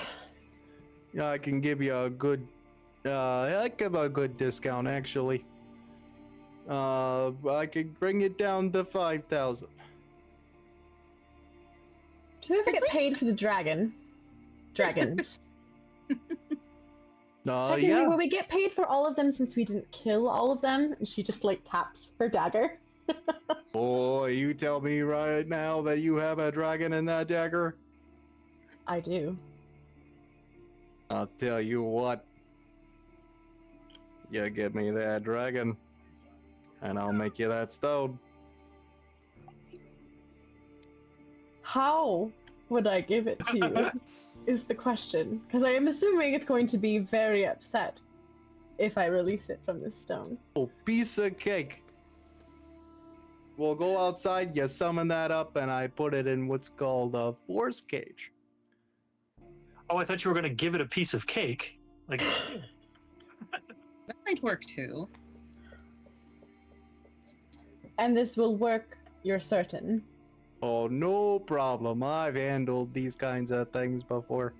Yeah, I can give you a good. I give a good discount actually. I could bring it down to 5,000. Should we ever get paid for the dragon? Dragons. Technically, Yeah. will we get paid for all of them since we didn't kill all of them? And she just like taps her dagger. Boy, you tell me right now that you have a dragon in that dagger. I do. I'll tell you what. You give me that dragon, and I'll make you that stone. How would I give it to you? Is the question. Because I am assuming it's going to be very upset if I release it from this stone. Oh, piece of cake. We'll go outside, you summon that up, and I put it in what's called a force cage. Oh, I thought you were going to give it a piece of cake. Like, that might work too. And this will work, you're certain. Oh, no problem. I've handled these kinds of things before.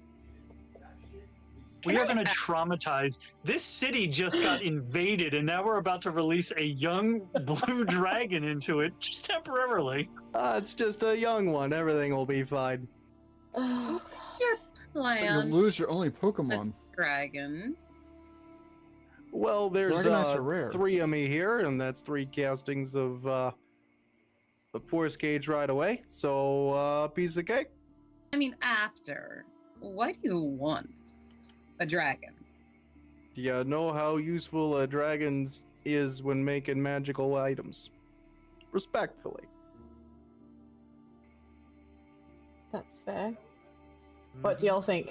we are going to traumatize. This city just got invaded, and now we're about to release a young blue dragon into it, just temporarily. It's just a young one. Everything will be fine. Oh, Your But plan, you'll lose your only Pokemon. dragon. Well, there's Dragonites are rare. 3 of me here, and that's 3 castings of the force cage right away. So, piece of cake. I mean, after Why do you want a dragon? Do you know how useful a dragon is when making magical items? Respectfully. That's fair. What do y'all think?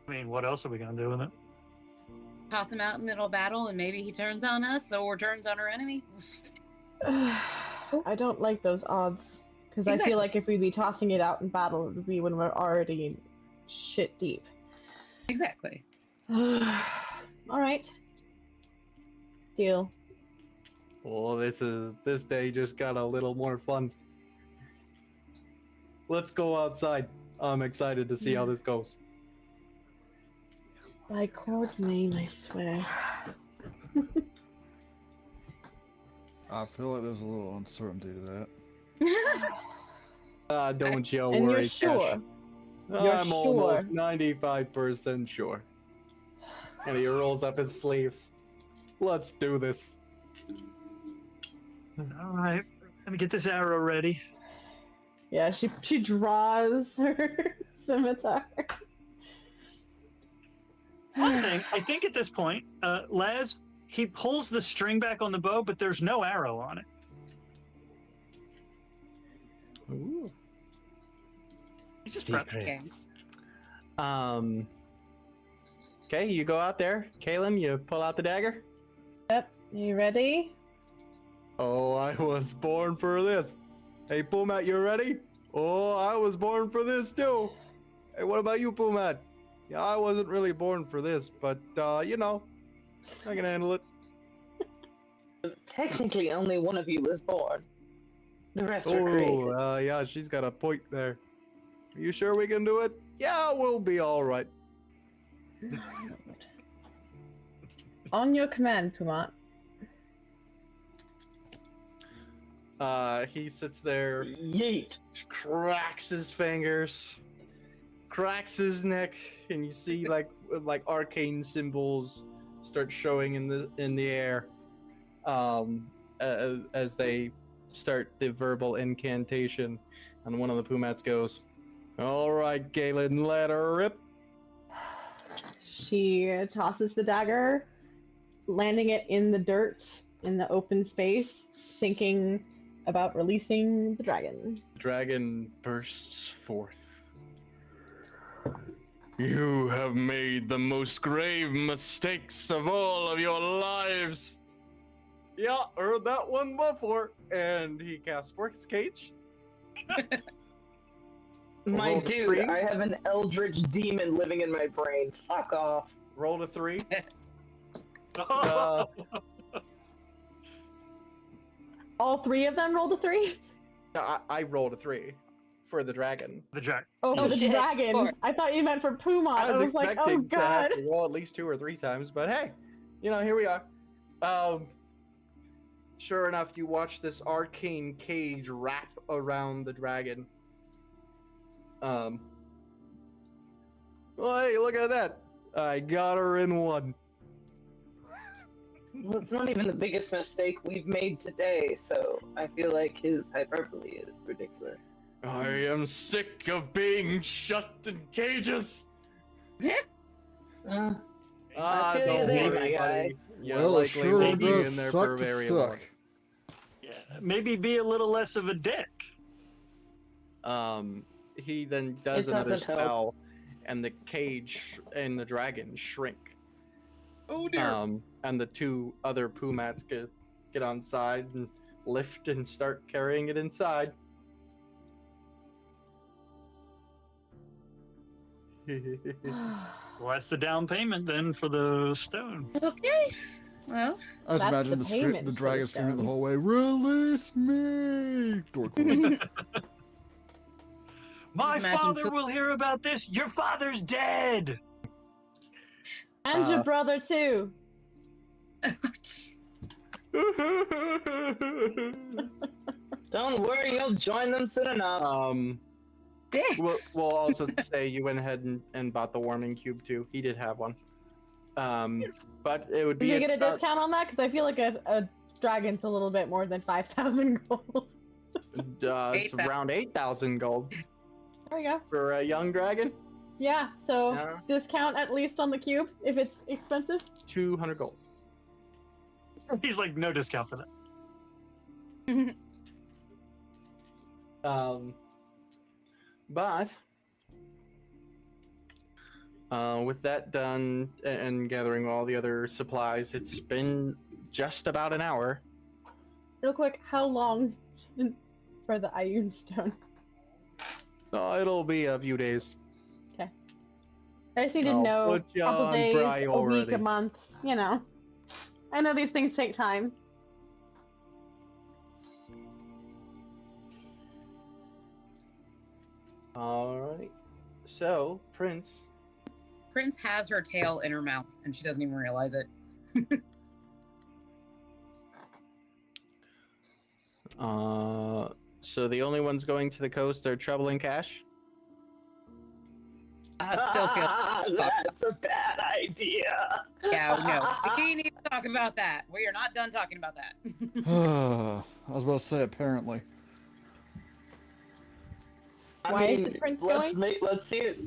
I mean, what else are we gonna do with it? Toss him out in the middle of battle and maybe he turns on us or turns on our enemy? I don't like those odds. Because I Exactly. feel like if we'd be tossing it out in battle, it would be when we're already shit deep. Exactly. Alright. Deal. Well, this day just got a little more fun. Let's go outside. I'm excited to see how this goes. By Cord's name, I swear. I feel like there's a little uncertainty to that. Don't you And worry, you're Cash. sure? You're I'm sure? almost 95% sure. And he rolls up his sleeves. Let's do this. All right, let me get this arrow ready. Yeah, she draws her scimitar. One thing, I think at this point, Laz, he pulls the string back on the bow, but there's no arrow on it. Ooh. He's just prepped. Okay. Okay, you go out there. Kahlan, you pull out the dagger. You ready? Oh, I was born for this. Hey, Pumat, you ready? Oh, I was born for this too. Hey, what about you, Pumat? Yeah, I wasn't really born for this, but, you know, I can handle it. Technically, only one of you was born. The rest were created. Oh, yeah, she's got a point there. Are you sure we can do it? Yeah, we'll be all right. On your command, Pumat. He sits there, Yeet. cracks his fingers, cracks his neck, and you see like arcane symbols start showing in the air, as they start the verbal incantation, and one of the Pumats goes, "All right, Galen, let her rip." She tosses the dagger, landing it in the dirt in the open space, thinking about releasing the dragon. The dragon bursts forth. You have made the most grave mistakes of all of your lives. Yeah, heard that one before. And he casts Work's Cage. My Roll dude, 3. I have an eldritch demon living in my brain. Fuck off. Rolled a 3. All three of them rolled a 3? No, I rolled a 3 for the dragon. The jack. Oh, Oh, for the shit. dragon. Four. I thought you meant for Pumat. I was like, oh expecting to have god. to roll at least 2 or 3 times, but hey, you know, here we are. Sure enough, you watch this arcane cage wrap around the dragon. Well, hey, look at that. I got her in one. Well, it's not even the biggest mistake we've made today, so I feel like his hyperbole is ridiculous. I am sick of being shut in cages. I feel you Don't there, worry, my guy. buddy. You Well, it likely sure will be does in there suck for a to very suck. long. Yeah, maybe be a little less of a dick. He then does It another doesn't help. spell, and the cage and the dragon shrink. Oh dear. And the 2 other Pumats get on side and lift and start carrying it inside. Well, that's the down payment then for the stone. Okay. Well, I just That's imagine the the payment the for dragon the screaming the stone. whole way, "Release me!" Door closed. My imagine father Pu- will hear about this. Your father's dead. And your brother too. jeez. Don't worry, you'll join them soon enough. Dicks. We'll also say you went ahead and bought the warming cube too. He did have one. But it would Did be you get a about- discount on that? Because I feel like a dragon's a little bit more than 5,000 gold. It's 8,000. around 8,000 gold. There you go. For a young dragon, Yeah, so Yeah. discount at least on the cube if it's expensive. 200 gold. He's like, no discount for that. But with that done and gathering all the other supplies, it's been just about an hour. Real quick, how long for the Ioun stone? It'll be a few days. I just need to I'll know put a you couple on days, a week, priority. a month, you know. I know these things take time. All right. So, Prince. Prince has her tail in her mouth, and she doesn't even realize it. So the only ones going to the coast are Trouble and Cash? I still feel. That's a bad idea. Yeah, no. We need to talk about that. We are not done talking about that. I was about to say, apparently. Why is the prince going? Let's see it.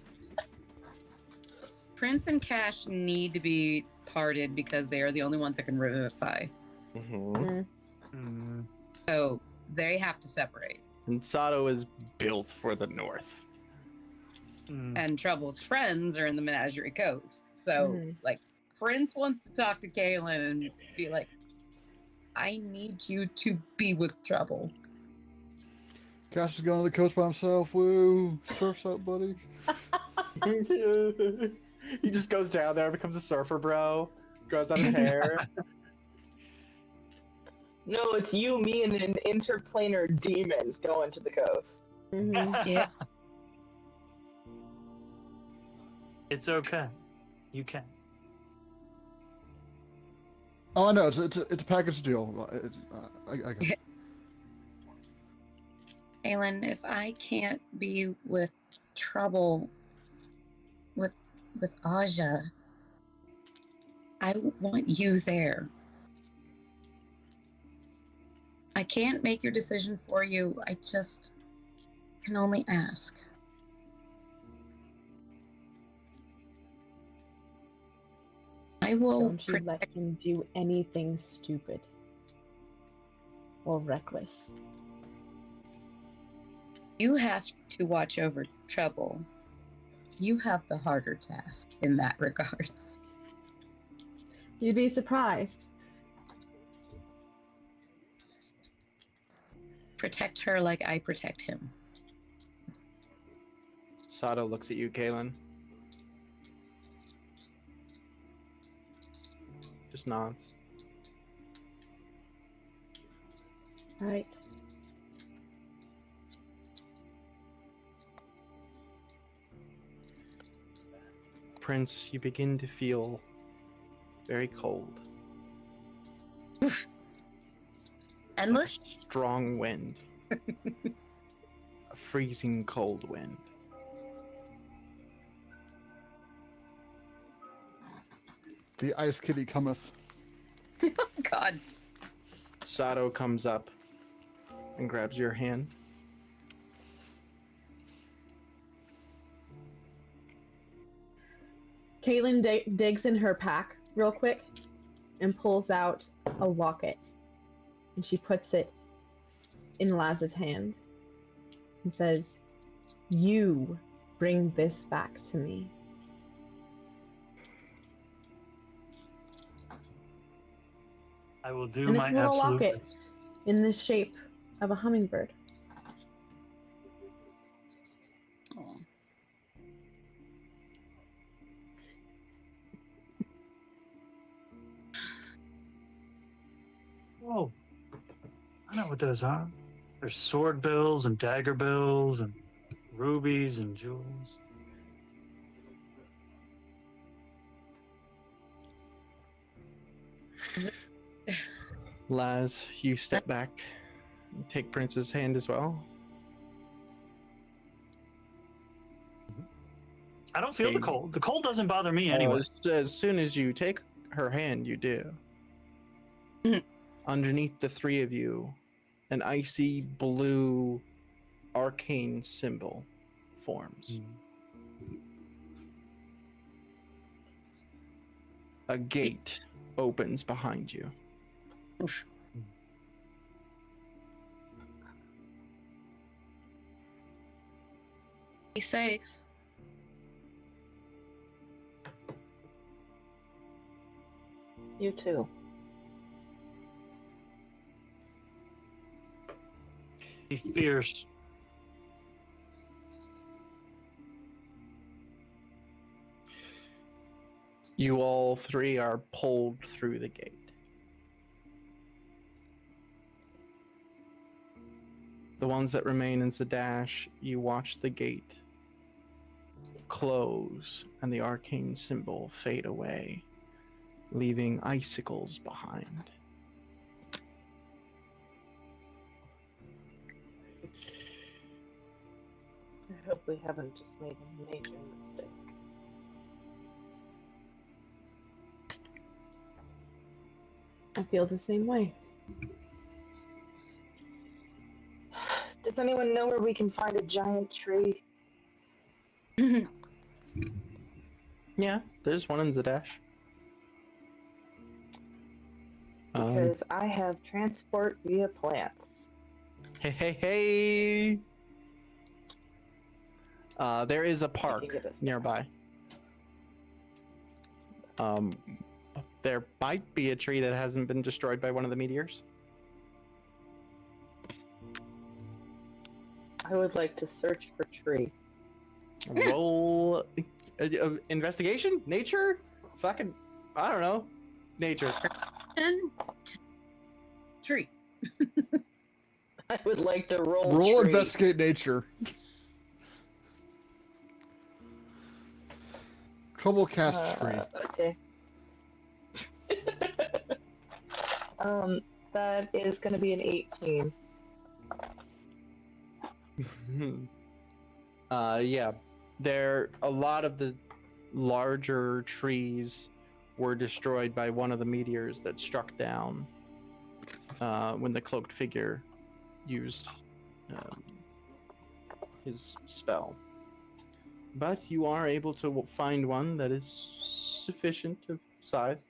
Prince and Cash need to be parted because they are the only ones that can revivify. Mm-hmm. So they have to separate. And Sato is built for the north. And Trouble's friends are in the Menagerie Coast. So, like, Prince wants to talk to Kahlan and be like, I need you to be with Trouble. Cash is going to the coast by himself. Woo! Surf's up, buddy. He just goes down there, becomes a surfer bro, grows out his hair. No, it's you, me, and an interplanar demon going to the coast. Yeah. It's okay. You can. Oh, I know. It's a package deal. I got it. Kahlan, if I can't be with Trouble, with Aja, I want you there. I can't make your decision for you. I just can only ask. I will Don't you let him do anything stupid or reckless. You have to watch over Trouble. You have the harder task in that regards. You'd be surprised. Protect her like I protect him. Sato looks at you, Kahlan. Just nods. Right. Prince, you begin to feel very cold. Endless? Like a strong wind. A freezing cold wind. The ice kitty cometh. God. Sato comes up and grabs your hand. Caitlin digs in her pack real quick and pulls out a locket. And she puts it in Laz's hand and says, "You bring this back to me." I will do And my it's a little absolute locket best. in the shape of a hummingbird. Aw. Whoa. I know what those are. There's sword bills and dagger bills and rubies and jewels. Laz, you step back and take Prince's hand as well. I don't feel the Okay. cold. The cold doesn't bother me anyway. As soon as you take her hand, you do. Underneath the three of you, an icy blue arcane symbol forms. A gate opens behind you. Oof. Be safe. You too. Be fierce. You all three are pulled through the gate. The ones that remain in Zadash, you watch the gate close and the arcane symbol fade away, leaving icicles behind. I hope we haven't just made a major mistake. I feel the same way. Does anyone know where we can find a giant tree? Yeah, there's one in Zadash. Because I have transport via plants. Hey. There is a park get us there. nearby. There might be a tree that hasn't been destroyed by one of the meteors. I would like to search for tree. Roll investigation? Nature? Fucking, I don't know. Nature. And tree. I would like to roll Roll tree. investigate nature. Trouble cast tree. Okay. That is going to be an 18. Yeah. A lot of the larger trees were destroyed by one of the meteors that struck down when the cloaked figure used his spell. But you are able to find one that is sufficient of size.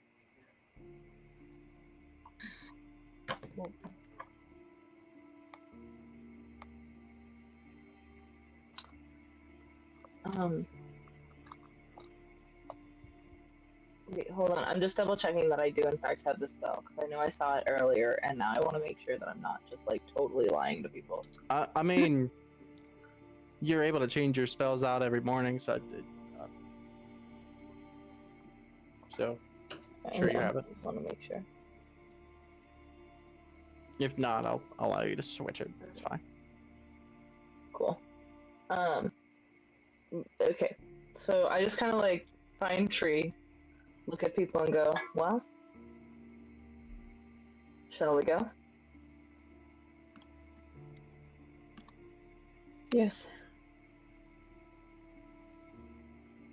Wait, hold on. I'm just double checking that I do in fact have the spell, because I know I saw it earlier, and now I want to make sure that I'm not just like totally lying to people. I mean, you're able to change your spells out every morning, so sure you have it. I just want to make sure. If not, I'll allow you to switch it. It's fine. Cool. Okay. So I just kind of like find tree, look at people and go, well, shall we go? Yes.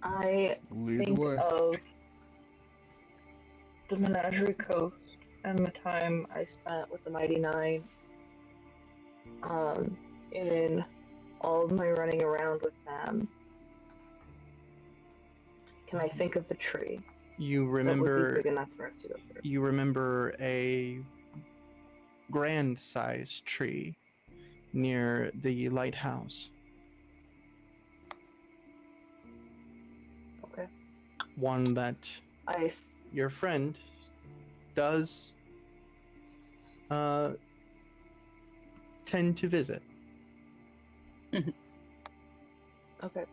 I Lead the think way. of the Menagerie Coast and the time I spent with the Mighty Nine. In all of my running around with them. Can I think of the tree? You That would remember be big enough for us to go through. you remember a grand sized tree near the lighthouse. Okay. One that your friend does tend to visit. Okay.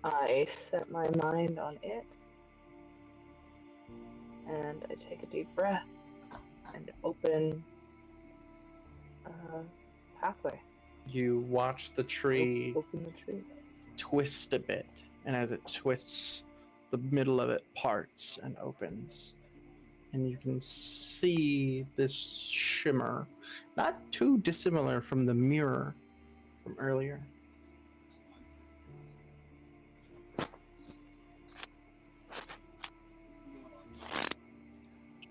I set my mind on it, and I take a deep breath and open a pathway. You watch the tree Open the tree. twist a bit, and as it twists, the middle of it parts and opens, and you can see this shimmer, not too dissimilar from the mirror from earlier.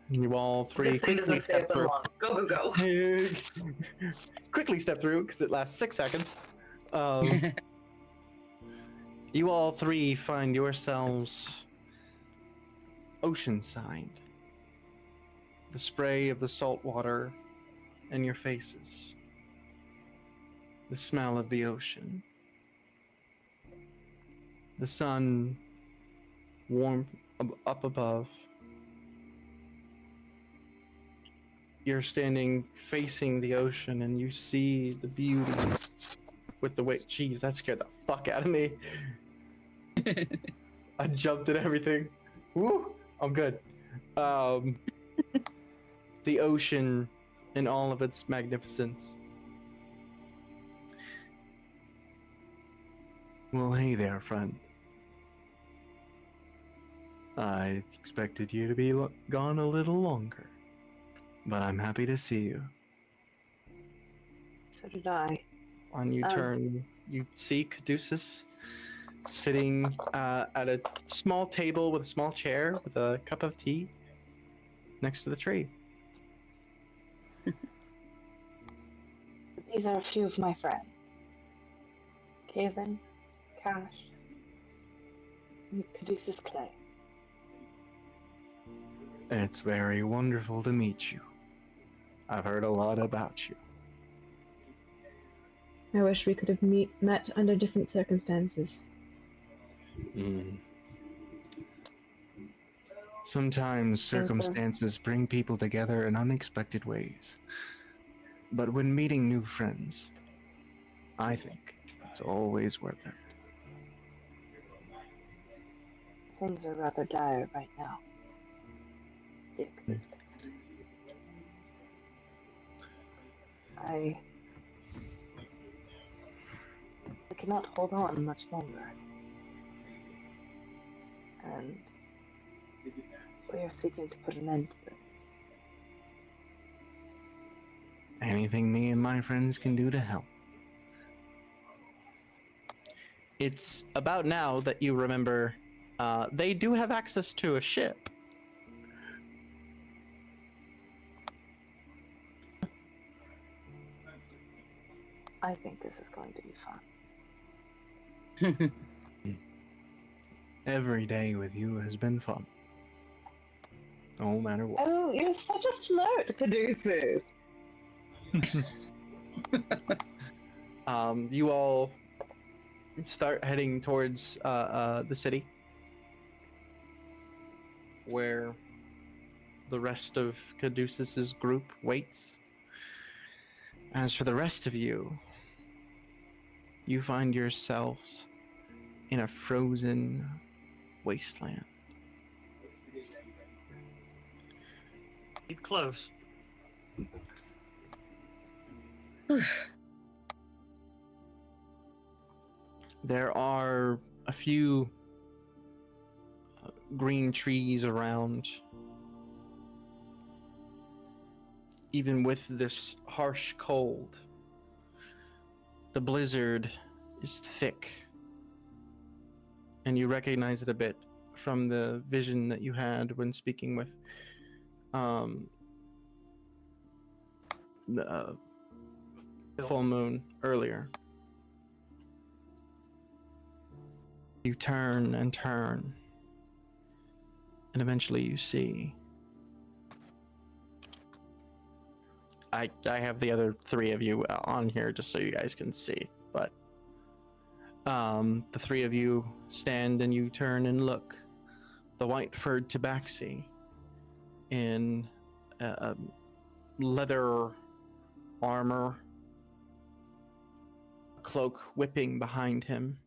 You all three This thing quickly doesn't stay step open through. long. Go, go, go. Quickly step through because it lasts 6 seconds. You all three find yourselves oceanside. The spray of the salt water in your faces. The smell of the ocean. The sun warm up above. You're standing facing the ocean and you see the beauty with the weight. Jeez, that scared the fuck out of me. I jumped at everything. Woo! I'm good. The ocean in all of its magnificence. Well, hey there, friend. I expected you to be gone a little longer, but I'm happy to see you. So did I. On you turn, you see Caduceus sitting at a small table with a small chair with a cup of tea next to the tree. These are a few of my friends. Kevin, Cash, and Caduceus Clay. It's very wonderful to meet you. I've heard a lot about you. I wish we could have met under different circumstances. Sometimes circumstances bring people together in unexpected ways. But when meeting new friends, I think it's always worth it. Things are rather dire right now. I cannot hold on much longer. And we are seeking to put an end to it. Anything me and my friends can do to help. It's about now that you remember they do have access to a ship. I think this is going to be fun. Every day with you has been fun. No matter what. Oh, you're such a flirt, Caduceus. You all start heading towards the city, where the rest of Caduceus's group waits. As for the rest of you, you find yourselves in a frozen wasteland. Keep close. There are a few green trees around. Even with this harsh cold, the blizzard is thick. And you recognize it a bit from the vision that you had when speaking with the full moon earlier. You turn and turn, and eventually you see. I have the other three of you on here just so you guys can see, but the three of you stand and you turn and look. The white-furred tabaxi in leather armor, cloak whipping behind him.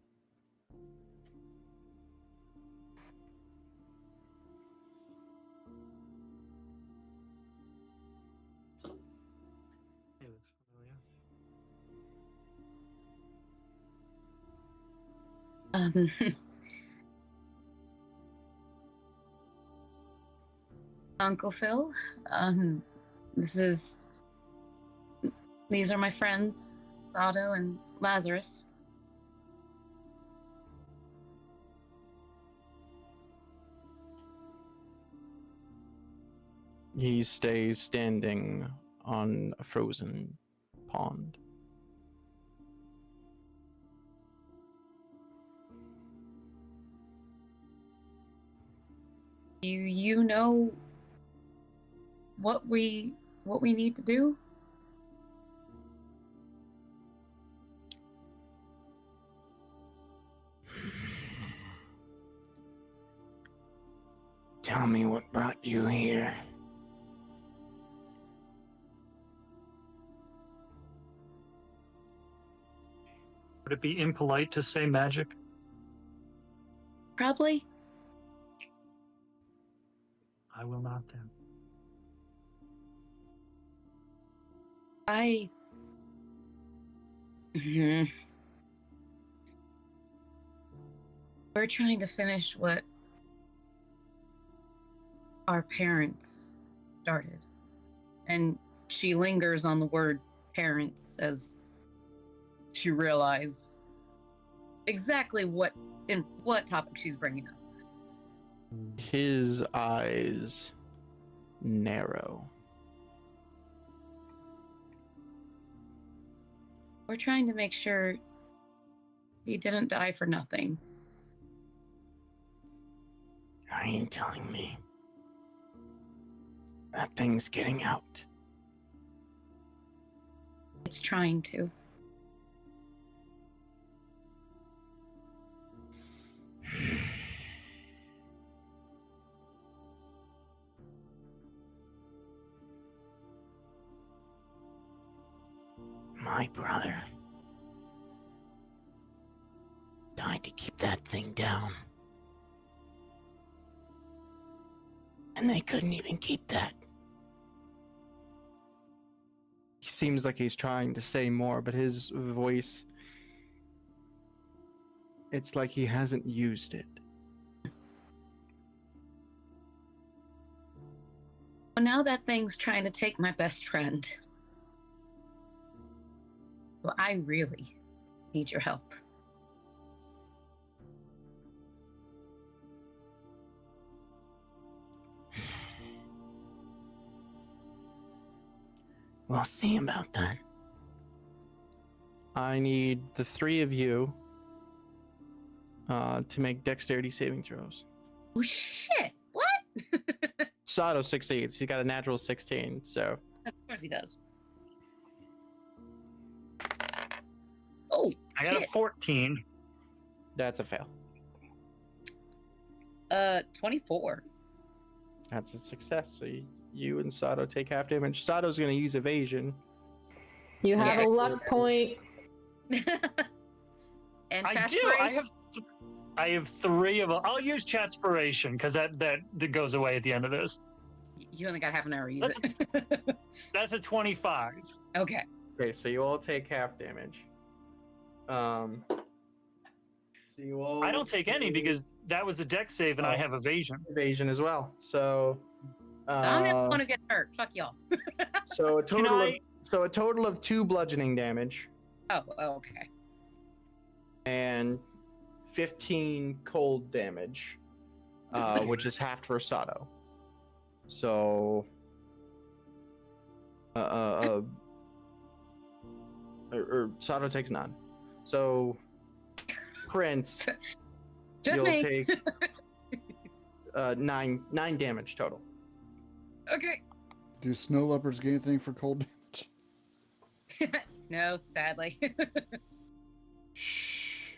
He looks familiar. Uncle Phil, these are my friends, Otto and Lazarus. He stays standing on a frozen pond. You know what we need to do? Tell me what brought you here. Would it be impolite to say magic? Probably. I will not then. We're trying to finish what our parents started. And she lingers on the word parents as she realizes exactly what topic she's bringing up. His eyes narrow. We're trying to make sure he didn't die for nothing. Are you telling me that thing's getting out? It's trying to. My brother died to keep that thing down. And they couldn't even keep that. He seems like he's trying to say more, but his voice, it's like he hasn't used it. Well, now that thing's trying to take my best friend. So I really need your help. We'll see about that. I need the three of you to make dexterity saving throws. Oh shit! What? Sato succeeds. He got a natural 16, so. Of course he does. Oh, I got a shit. 14. That's a fail. 24. That's a success. So you and Sato take half damage. Sato's going to use evasion. You have Yeah. a luck point. And I fast do. break? I have 3 of them. I'll use Chatspiration because that goes away at the end of this. You only got half an hour to use it. That's a 25. Okay. Okay, so you all take half damage. So you all. I don't take any because that was a dex save and I have evasion. Evasion as well. So. I'm the one who gets hurt. Fuck y'all. So a Can total I- of so a total of 2 bludgeoning damage Oh, okay. and 15 cold damage, which is halved for Sato. So, Sato takes none. So, Prince, Just you'll me. take 9 damage total. Okay. Do snow leopards get anything for cold damage? No, sadly. Shh.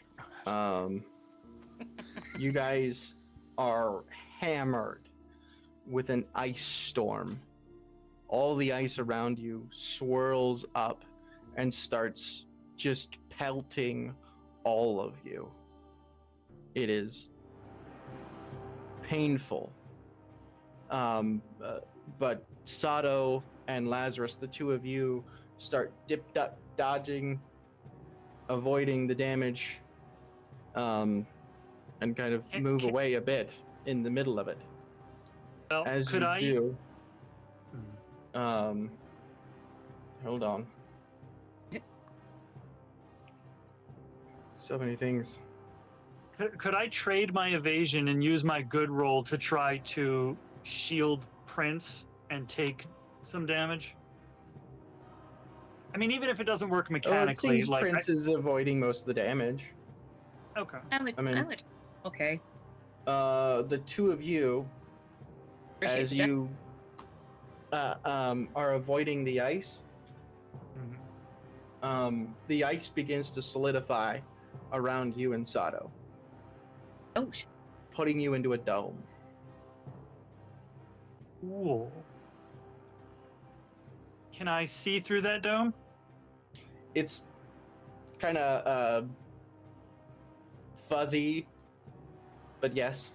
You guys are hammered with an ice storm. All the ice around you swirls up and starts just pelting all of you. It is painful. But Sato and Lazarus, the two of you, start dodging, avoiding the damage, and kind of move away a bit in the middle of it. Well, As could you I? do, hold on. So many things. Could I trade my evasion and use my good roll to try to shield Prince and take some damage? I mean, even if it doesn't work Oh, it mechanically, seems like Prince is avoiding most of the damage. okay. I mean- Okay. The two of you As Appreciate you are avoiding the ice, the ice begins to solidify around you and Sato, Oh, shit. putting you into a dome. Cool. Can I see through that dome? It's kind of fuzzy, but yes.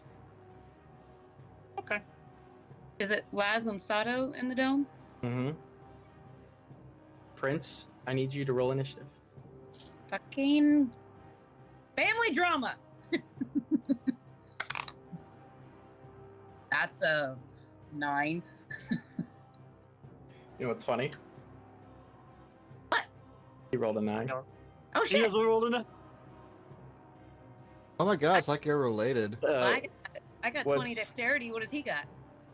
Okay. Is it Laz and Sato in the dome? Mm-hmm. Prince, I need you to roll initiative. Fucking family drama. That's a 9. You know what's funny? What? He rolled a 9. No. Oh He shit! hasn't rolled enough. Oh my god, it's like you're related. I got what's- 20 dexterity. What does he got?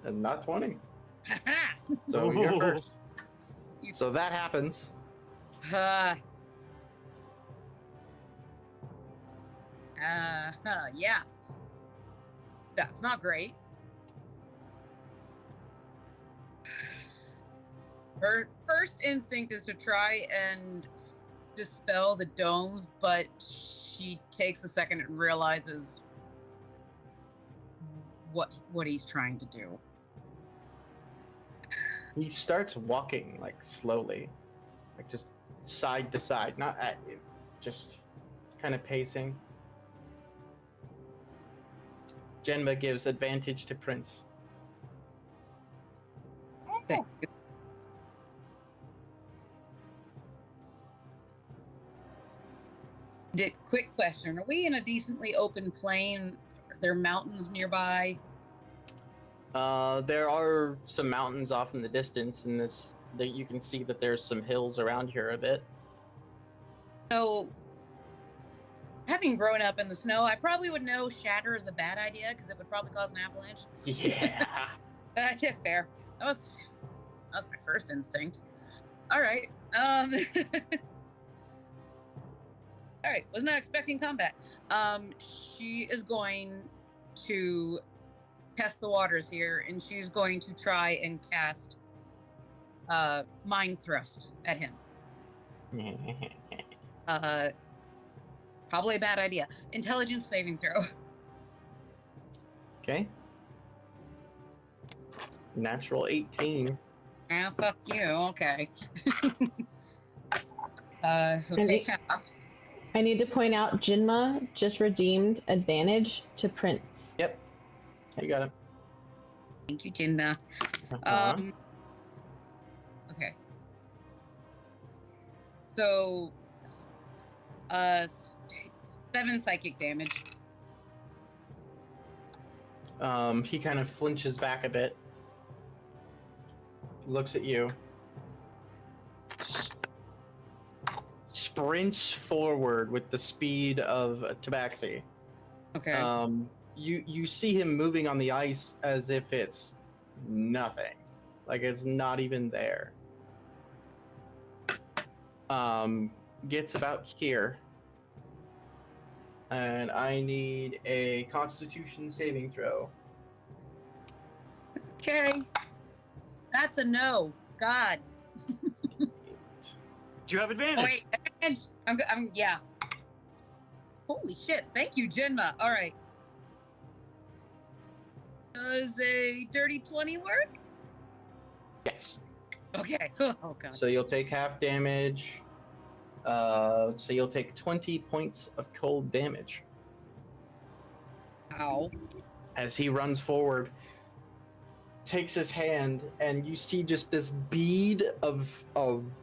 Not 20. Haha. So you're Ooh. first. So that happens. Yeah. That's not great. Her first instinct is to try and dispel the domes, but she takes a second and realizes what he's trying to do. He starts walking like slowly, like just side to side, not at you, just kind of pacing. Genma gives advantage to Prince. Thank you. Quick question: are we in a decently open plain? Are there mountains nearby? There are some mountains off in the distance, and that you can see that there's some hills around here a bit. So, having grown up in the snow, I probably would know shatter is a bad idea because it would probably cause an avalanche. Yeah. That's fair. That was my first instinct. All right. All right. Was not expecting combat. She is going to test the waters here, and she's going to try and cast Mind Thrust at him. Probably a bad idea. Intelligence saving throw. Okay. Natural 18. Ah, fuck you. Okay. He'll take half. I need to point out Jinma just redeemed advantage to Prince. Yep. You got it. Thank you, Jinda. Uh-huh. Okay. So, 7 psychic damage. He kind of flinches back a bit, looks at you, sprints forward with the speed of a tabaxi. Okay. You see him moving on the ice as if it's nothing, like it's not even there. Gets about here, and I need a Constitution saving throw. Okay. That's a no. God. Do you have advantage? Oh, wait. Advantage. I'm yeah. Holy shit. Thank you, Jinma. All right. Does a dirty 20 work? Yes. Okay. Oh, God. So you'll take half damage. So you'll take 20 points of cold damage Ow. as he runs forward, takes his hand, and you see just this bead of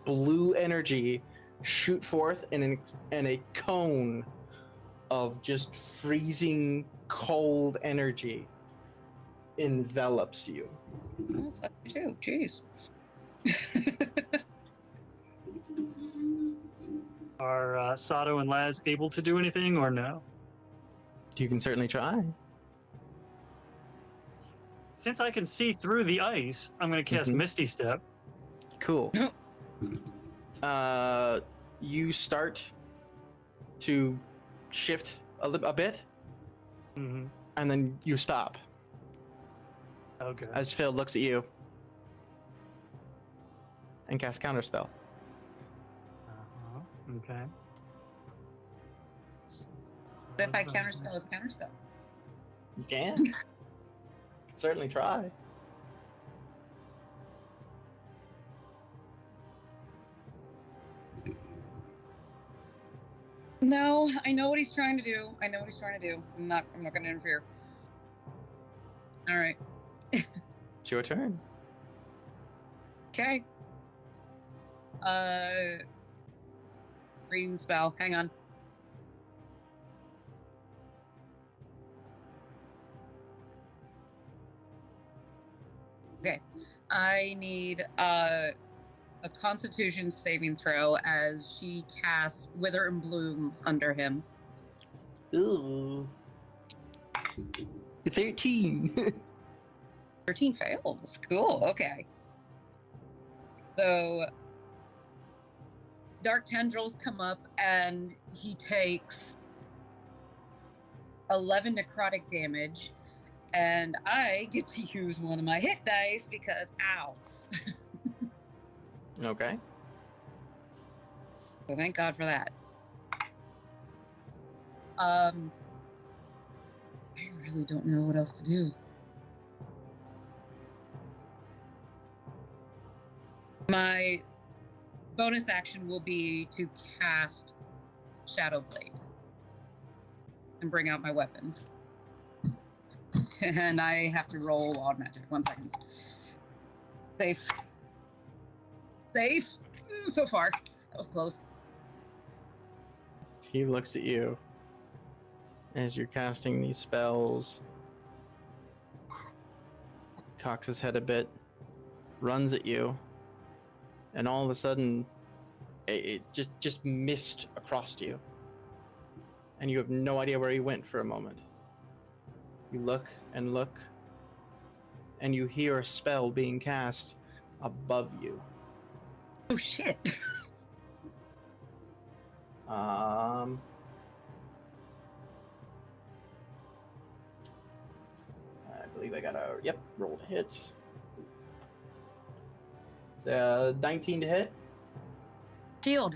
blue energy shoot forth, and a cone of just freezing cold energy envelops you. Oh, fuck you too. Jeez. Are Sato and Laz able to do anything or no? You can certainly try. Since I can see through the ice, I'm going to cast Mhm. Misty Step. Cool. You start to shift a bit, Mhm. and then you stop. Okay. As Phil looks at you and casts counterspell. Okay. What if I counterspell his counterspell? You can. Certainly try. No, I know what he's trying to do. I know what he's trying to do. I'm not going to interfere. All right. It's your turn. Okay. Reading spell. Hang on. Okay. I need a Constitution saving throw as she casts Wither and Bloom under him. Ooh. 13. 13 fails. Cool. Okay. So dark tendrils come up and he takes 11 necrotic damage, and I get to use one of my hit dice because ow. Okay. So thank God for that. I really don't know what else to do. My bonus action will be to cast Shadow Blade and bring out my weapon. And I have to roll wild magic. 1 second. Safe. Safe. So far. That was close. He looks at you as you're casting these spells, cocks his head a bit, runs at you, and all of a sudden, it just missed across you, and you have no idea where he went for a moment. You look, and you hear a spell being cast above you. Oh shit. I believe I got a roll to hit. It's 19 to hit. Shield.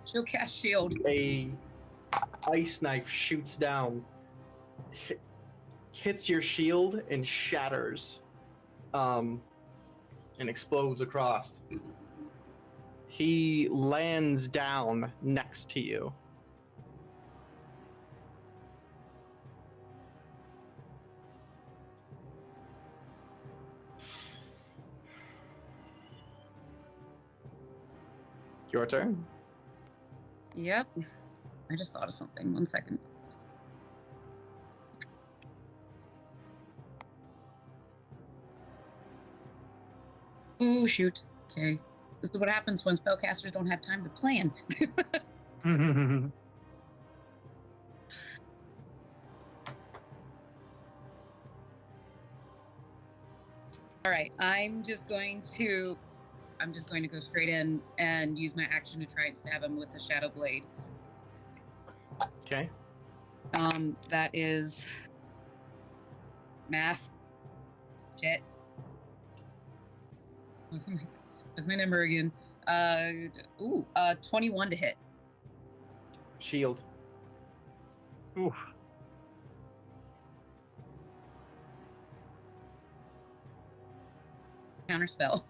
She'll cast shield. A ice knife shoots down, hits your shield and shatters, and explodes across. He lands down next to you. Your turn. Yep. I just thought of something. 1 second. Ooh, shoot. Okay. This is what happens when spellcasters don't have time to plan. All right. I'm just going to go straight in and use my action to try and stab him with the Shadow Blade. Okay. That is math. Shit. What's my number again? 21 to hit. Shield. Oof. Counterspell.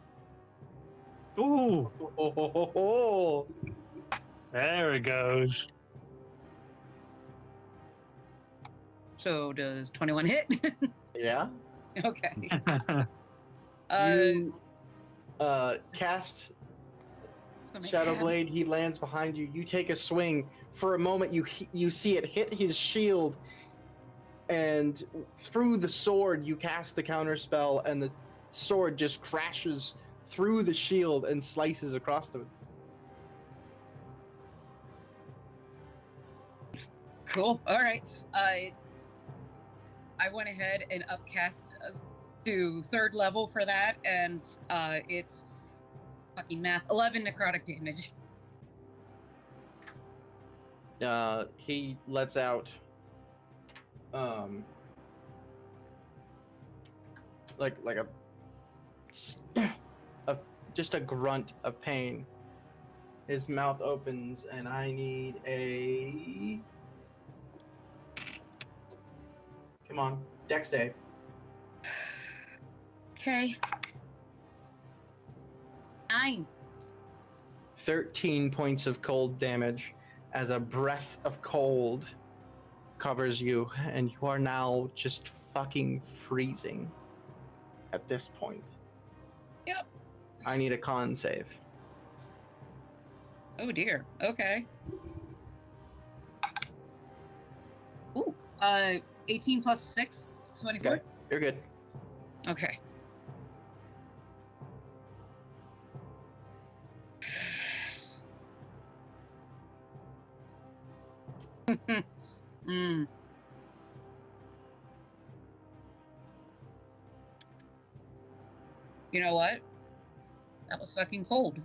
Ooh. Oh. There it goes. So does 21 hit? Yeah. Okay. You cast Shadow Blade. He lands behind you. You take a swing. For a moment, you see it hit his shield, and through the sword, you cast the counter spell, and the sword just crashes through the shield and slices across the. Cool. All right. I went ahead and upcast to 3rd level for that, and it's fucking math. 11 necrotic damage. He lets out like a just a grunt of pain. His mouth opens, and I need a. Come on, deck save. Okay. 9. 13 points of cold damage as a breath of cold covers you, and you are now just fucking freezing at this point. Yep. I need a con save. Oh dear. Okay. Ooh. 18 plus 6, 24. Okay, you're good. Okay. Mm. You know what? That was fucking cold.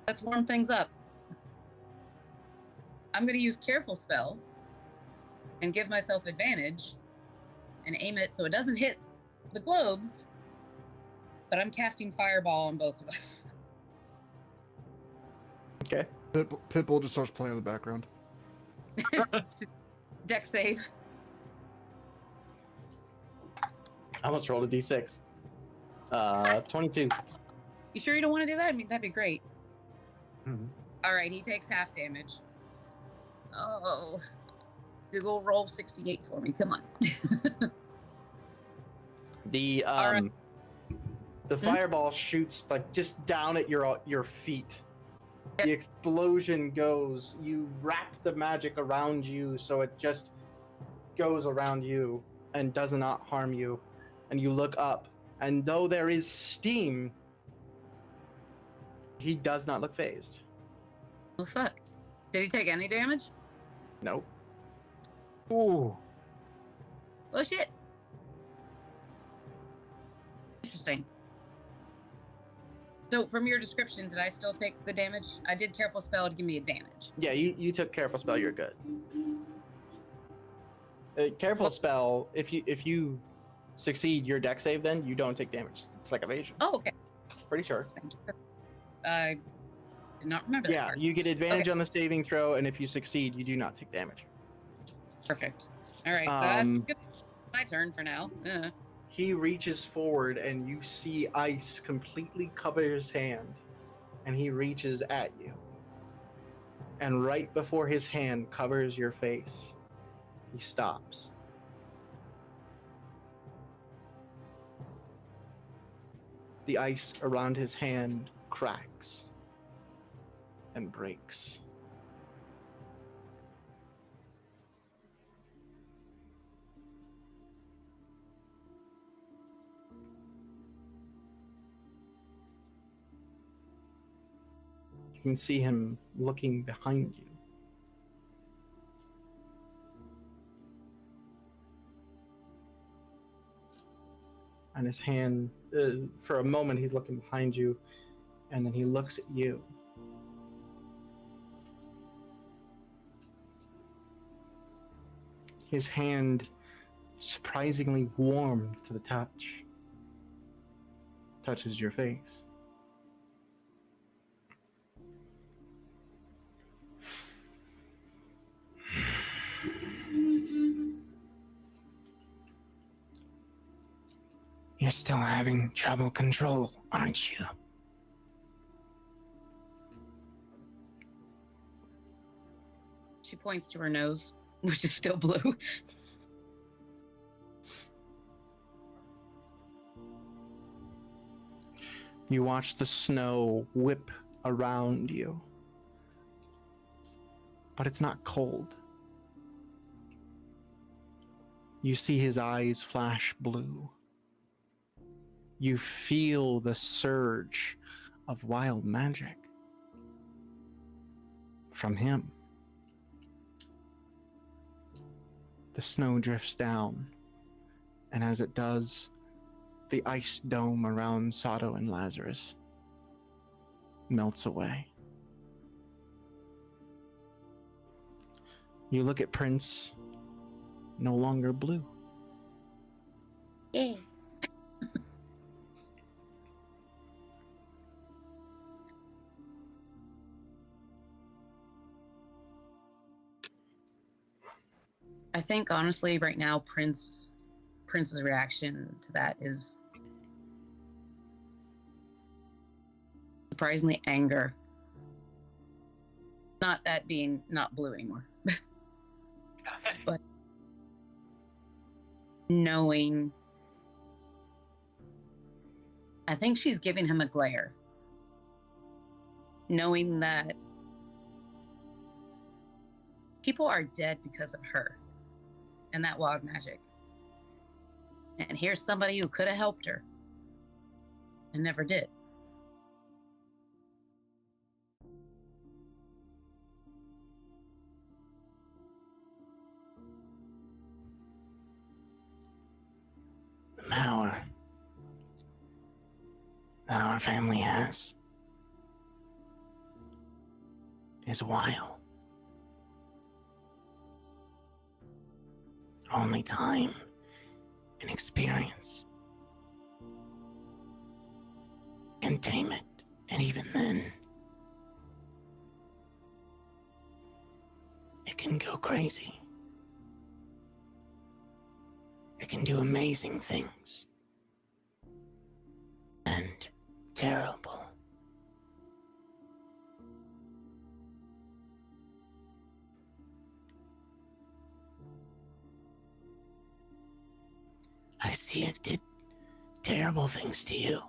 Let's warm things up. I'm going to use Careful Spell and give myself advantage and aim it so it doesn't hit the globes, but I'm casting Fireball on both of us. Okay. Pitbull just starts playing in the background. Deck save. I almost rolled a d6. 22. You sure you don't want to do that? I mean, that'd be great. Mhm. All right, he takes half damage. Oh, Google roll 68 for me. Come on. The right. the fireball shoots like just down at your feet. Yep. The explosion goes. You wrap the magic around you so it just goes around you and does not harm you. And you look up, and though there is steam, he does not look phased. Oh fuck! Did he take any damage? Nope. Ooh. Oh shit! Interesting. So, from your description, did I still take the damage? I did Careful Spell to give me advantage. Yeah, you took careful spell. You're good. Careful spell. If you succeed your deck save, then you don't take damage. It's like evasion. Oh, okay. Pretty sure. Thank you. I did not remember that Yeah, part. you get advantage Okay. on the saving throw, and if you succeed, you do not take damage. Perfect. All right, Um, that's good. My turn for now. He reaches forward, and you see ice completely cover his hand, and he reaches at you. And right before his hand covers your face, he stops. The ice around his hand cracks and breaks. You can see him looking behind you. And his hand, for a moment, he's looking behind you, and then he looks at you. His hand, surprisingly warm to the touch, touches your face. You're still having trouble control, aren't you? She points to her nose, which is still blue. You watch the snow whip around you, but it's not cold. You see his eyes flash blue. You feel the surge of wild magic from him. The snow drifts down, and as it does, the ice dome around Sato and Lazarus melts away. You look at Prince, no longer blue. Yeah. I think honestly, right now, Prince's reaction to that is surprisingly anger. Not that being not blue anymore, but knowing. I think she's giving him a glare, knowing that people are dead because of her and that wild magic. And here's somebody who could have helped her and never did. The power that our family has is wild. Only time and experience can tame it, and even then, it can go crazy. It can do amazing things and terrible. I see it did terrible things to you.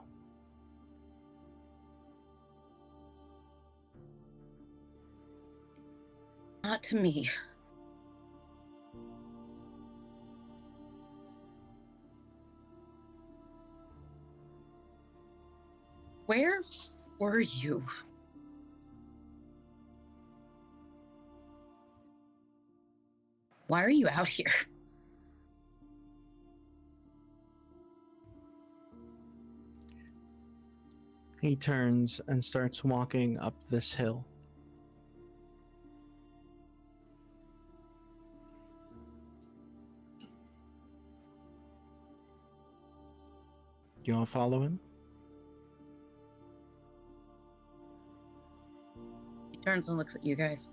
Not to me. Where were you? Why are you out here? He turns and starts walking up this hill. Do you want to follow him? He turns and looks at you guys.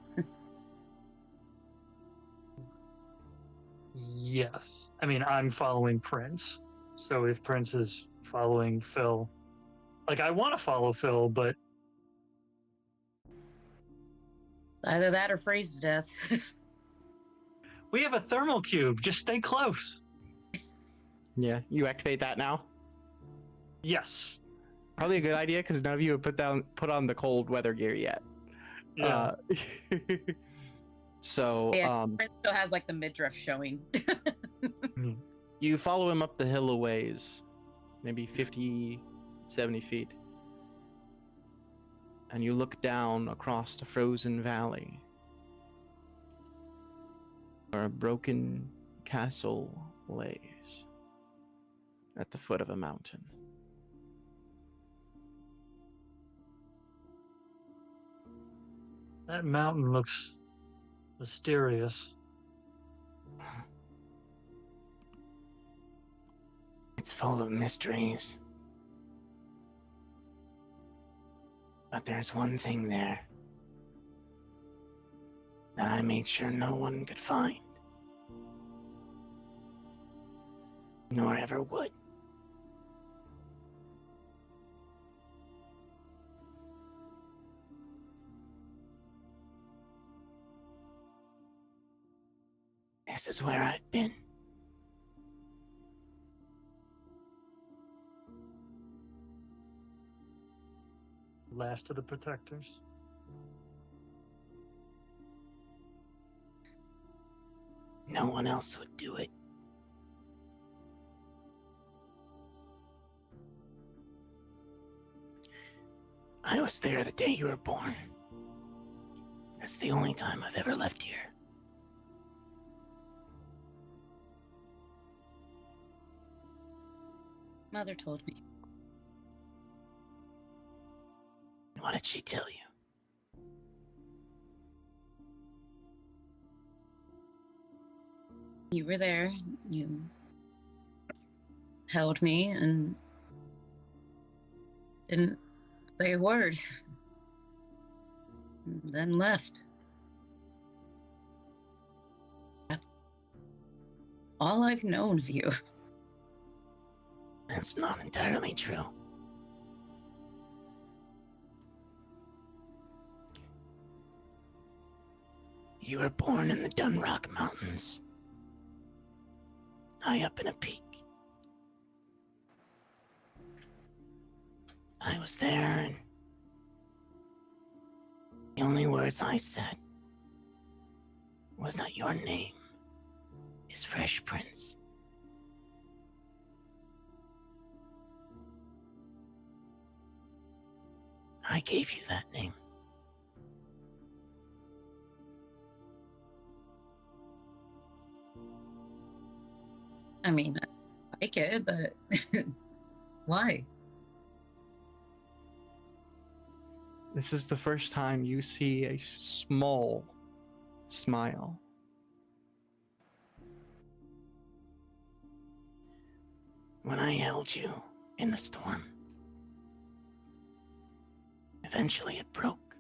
Yes. I mean, I'm following Prince. So if Prince is following Phil, like I want to follow Phil, but Either that or freeze to death. we have a thermal cube. Just stay close. Yeah, you activate that now? Yes. Probably a good idea because none of you have put on the cold weather gear yet. Yeah. So Yeah, Prince still has like the midriff showing. you follow him up the hill a ways, maybe 50, 70 feet. And you look down across the frozen valley where a broken castle lays at the foot of a mountain. That mountain looks mysterious. It's full of mysteries. But there's one thing there that I made sure no one could find. Nor ever would. This is where I've been. Last of the protectors. No one else would do it. I was there the day you were born. That's the only time I've ever left here. Mother told me. What did she tell you? You were there. You held me and didn't say a word. Then left. That's all I've known of you. That's not entirely true. You were born in the Dunrock Mountains, high up in a peak. I was there, and the only words I said was that your name is Fresh Prince. I gave you that name. I mean, I like it, but why? This is the first time you see a small smile. When I held you in the storm, eventually it broke.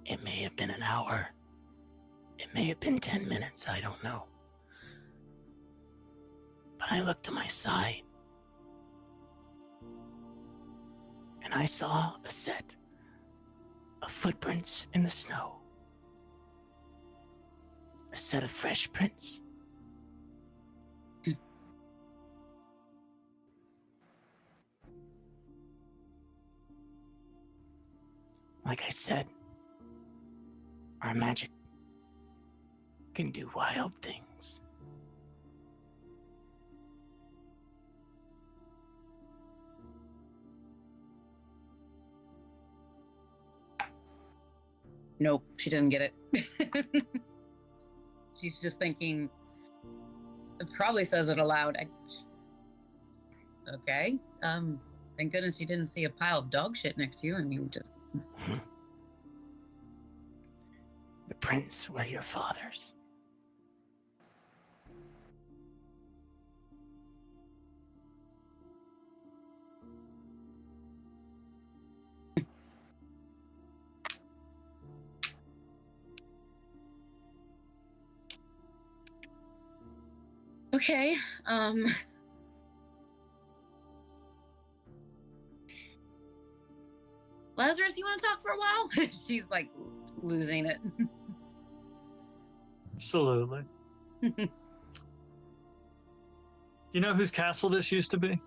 It may have been an hour. It may have been 10 minutes, I don't know. But I looked to my side, and I saw a set of footprints in the snow. A set of fresh prints. Like I said, our magic can do wild things. Nope, she didn't get it. She's just thinking, it probably says it aloud. Okay. Thank goodness you didn't see a pile of dog shit next to you and you just... The prints were your father's. Okay, Lazarus, you want to talk for a while? She's like losing it. Absolutely. You know whose castle this used to be?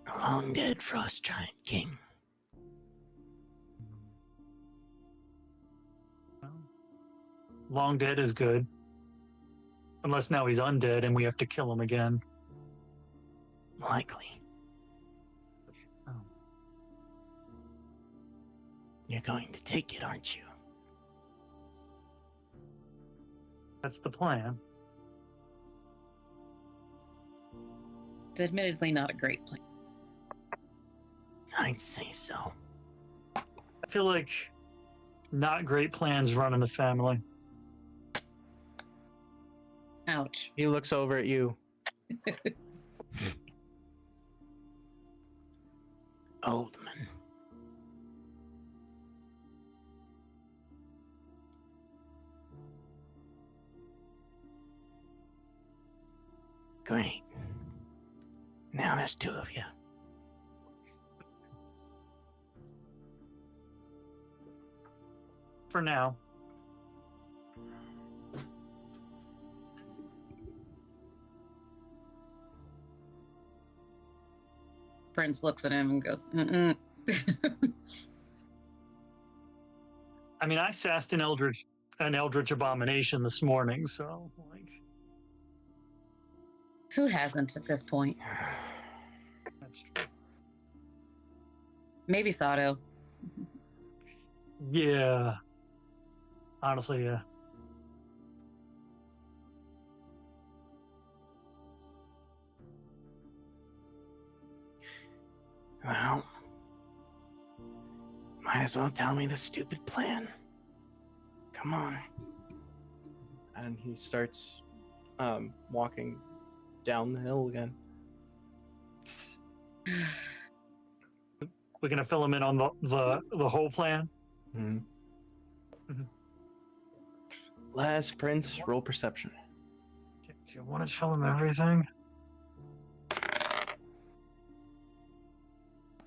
A long dead frost giant king. Long dead is good. Unless now he's undead and we have to kill him again. Likely. Oh. You're going to take it, aren't you? That's the plan. It's admittedly not a great plan. I'd say so. I feel like not great plans run in the family. Ouch. He looks over at you. Oldman. Great. Now there's two of you. For now. Prince looks at him and goes, mm-mm. I mean, I sassed an eldritch abomination this morning, so like. Who hasn't at this point? That's true. Maybe Sato. Yeah. Honestly, yeah. Well, might as well tell me the stupid plan. Come on. And he starts walking down the hill again. We're gonna fill him in on the whole plan. Hmm. Last Prince, roll perception. Okay, do you want to tell him everything?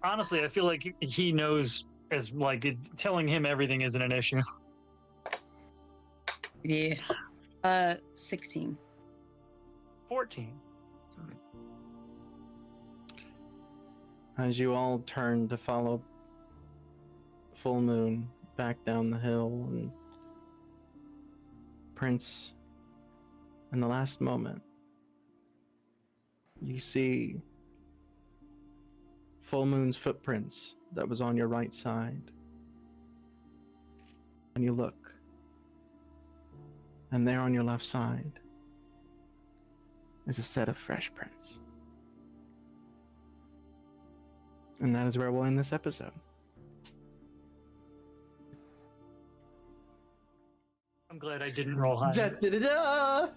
Honestly, I feel like he knows as like telling him everything isn't an issue. Yeah. 16. 14. As you all turn to follow Full Moon back down the hill, and Prince, in the last moment, you see Full Moon's footprints that was on your right side. And you look, and there on your left side is a set of fresh prints. And that is where we'll end this episode. I'm glad I didn't roll high. Da, da, da, da.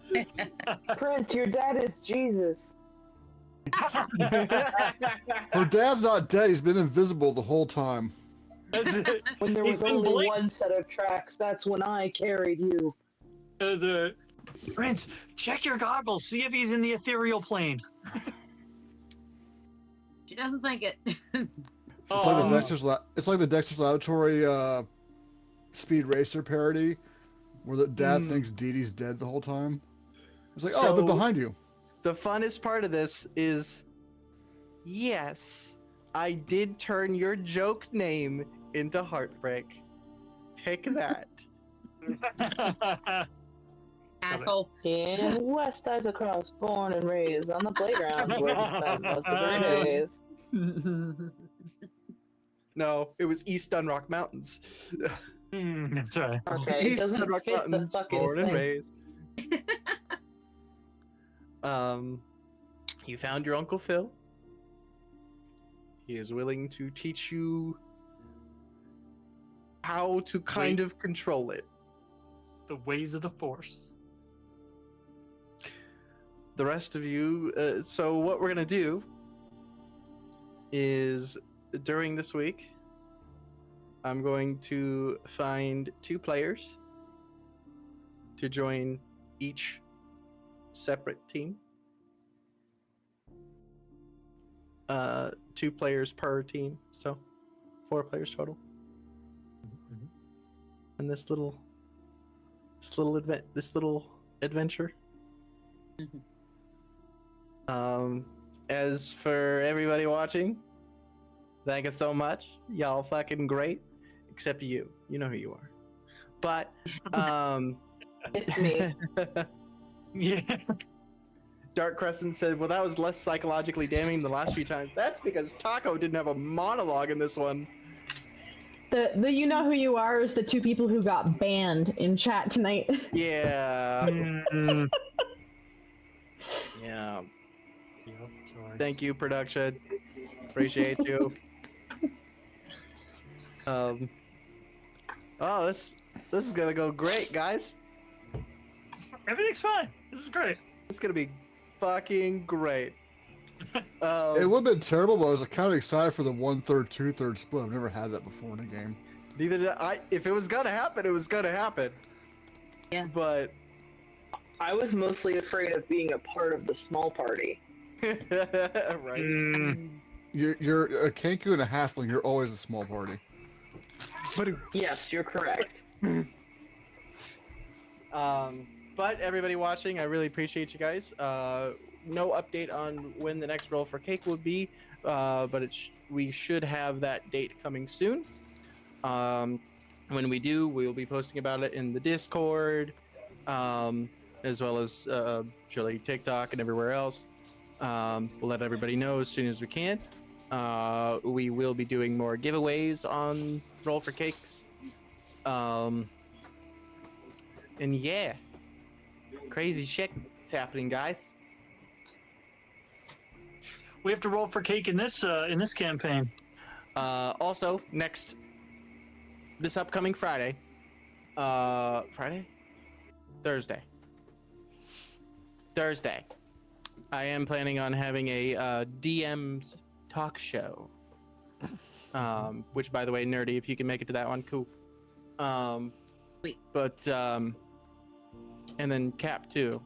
Prince, your dad is Jesus. Her dad's not dead. He's been invisible the whole time. When there He's was been only blink- one set of tracks, that's when I carried you. Prince, check your goggles. See if he's in the ethereal plane. She doesn't think it. It's like the Dexter's Laboratory Speed Racer parody, where the dad thinks Dee Dee's dead the whole time. It's like, oh, I've been behind you. The funnest part of this is, yes, I did turn your joke name into Heartbreak. Take that. Asshole. In West Isocross, born and raised on the playground where he spent most of her days. No, it was East Dunrock Mountains. That's right. Okay, it East doesn't Dunrock fit the Mountains, fucking born and thing. raised. You found your Uncle Phil. He is willing to teach you how to kind of control it. The ways of the Force. The rest of you, so what we're gonna do is during this week, I'm going to find 2 players to join each separate team. 2 players per team, so 4 players total. And this little adventure. As for everybody watching, thank you so much. Y'all fucking great, except you. You know who you are. But It's me. Yeah. Dark Crescent said, well, that was less psychologically damning the last few times. That's because Taco didn't have a monologue in this one. The you know who you are is the 2 people who got banned in chat tonight. Yeah. Mm. Yeah. Yep, sorry. Thank you, production. Appreciate you. Oh, this is gonna go great, guys. Everything's fine. This is great. It's gonna be fucking great. It would have been terrible, but I was kind of excited for the 1/3, 2/3 split. I've never had that before in a game. Neither did I. If it was gonna happen, it was gonna happen. Yeah. But I was mostly afraid of being a part of the small party. right. You're a Kenku and a halfling. You're always a small party. But Yes, you're correct. But everybody watching, I really appreciate you guys. No update on when the next roll for cake would be, but we should have that date coming soon. When we do, we will be posting about it in the Discord, as well as surely TikTok and everywhere else. We'll let everybody know as soon as we can. We will be doing more giveaways on Roll for Cakes. And yeah, crazy shit is happening, guys. We have to roll for cake in this campaign. Also, this upcoming Friday, Friday? Thursday. I am planning on having a DM's talk show. Which, by the way, nerdy, if you can make it to that one, cool. Sweet. But and then Cap too.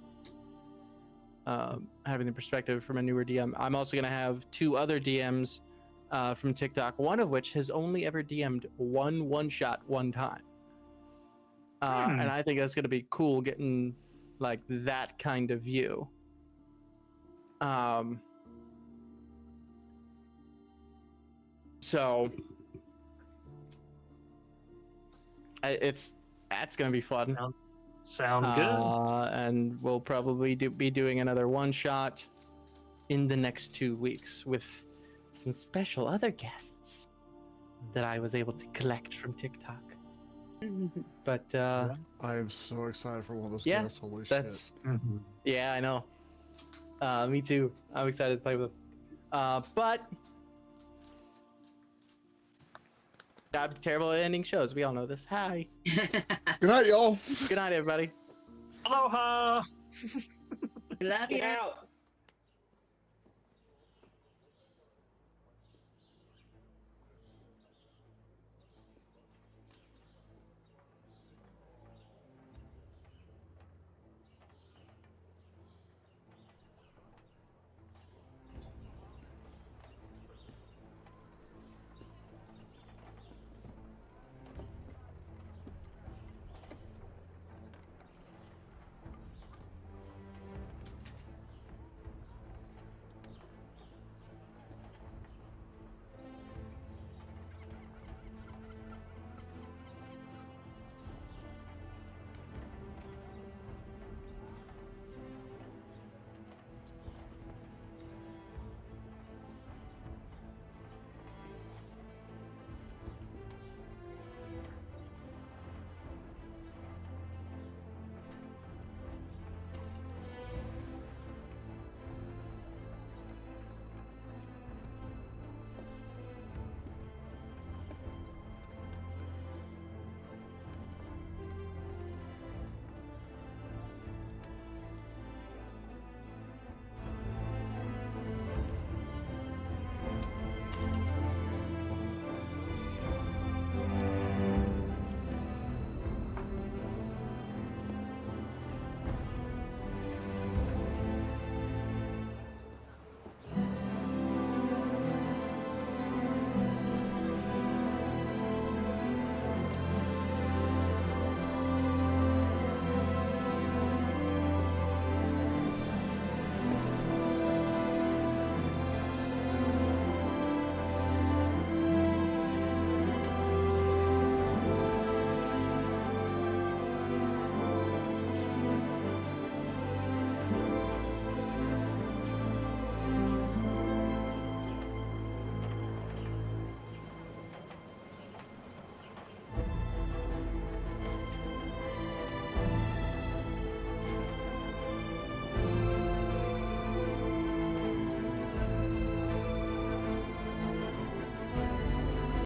Having the perspective from a newer DM. I'm also gonna have 2 other DMs from TikTok. One of which has only ever DM'd one shot one time. And I think that's gonna be cool, getting like that kind of view. So that's gonna be fun. Sounds good. And we'll probably be doing another one shot in the next 2 weeks with some special other guests that I was able to collect from TikTok. But I am so excited for one of those yeah, guests. Holy that's shit. yeah, I know. Me too. I'm excited to play with them. But I'm terrible at ending shows. We all know this. Hi. Good night, y'all. Good night, everybody. Aloha. Love Get you. out.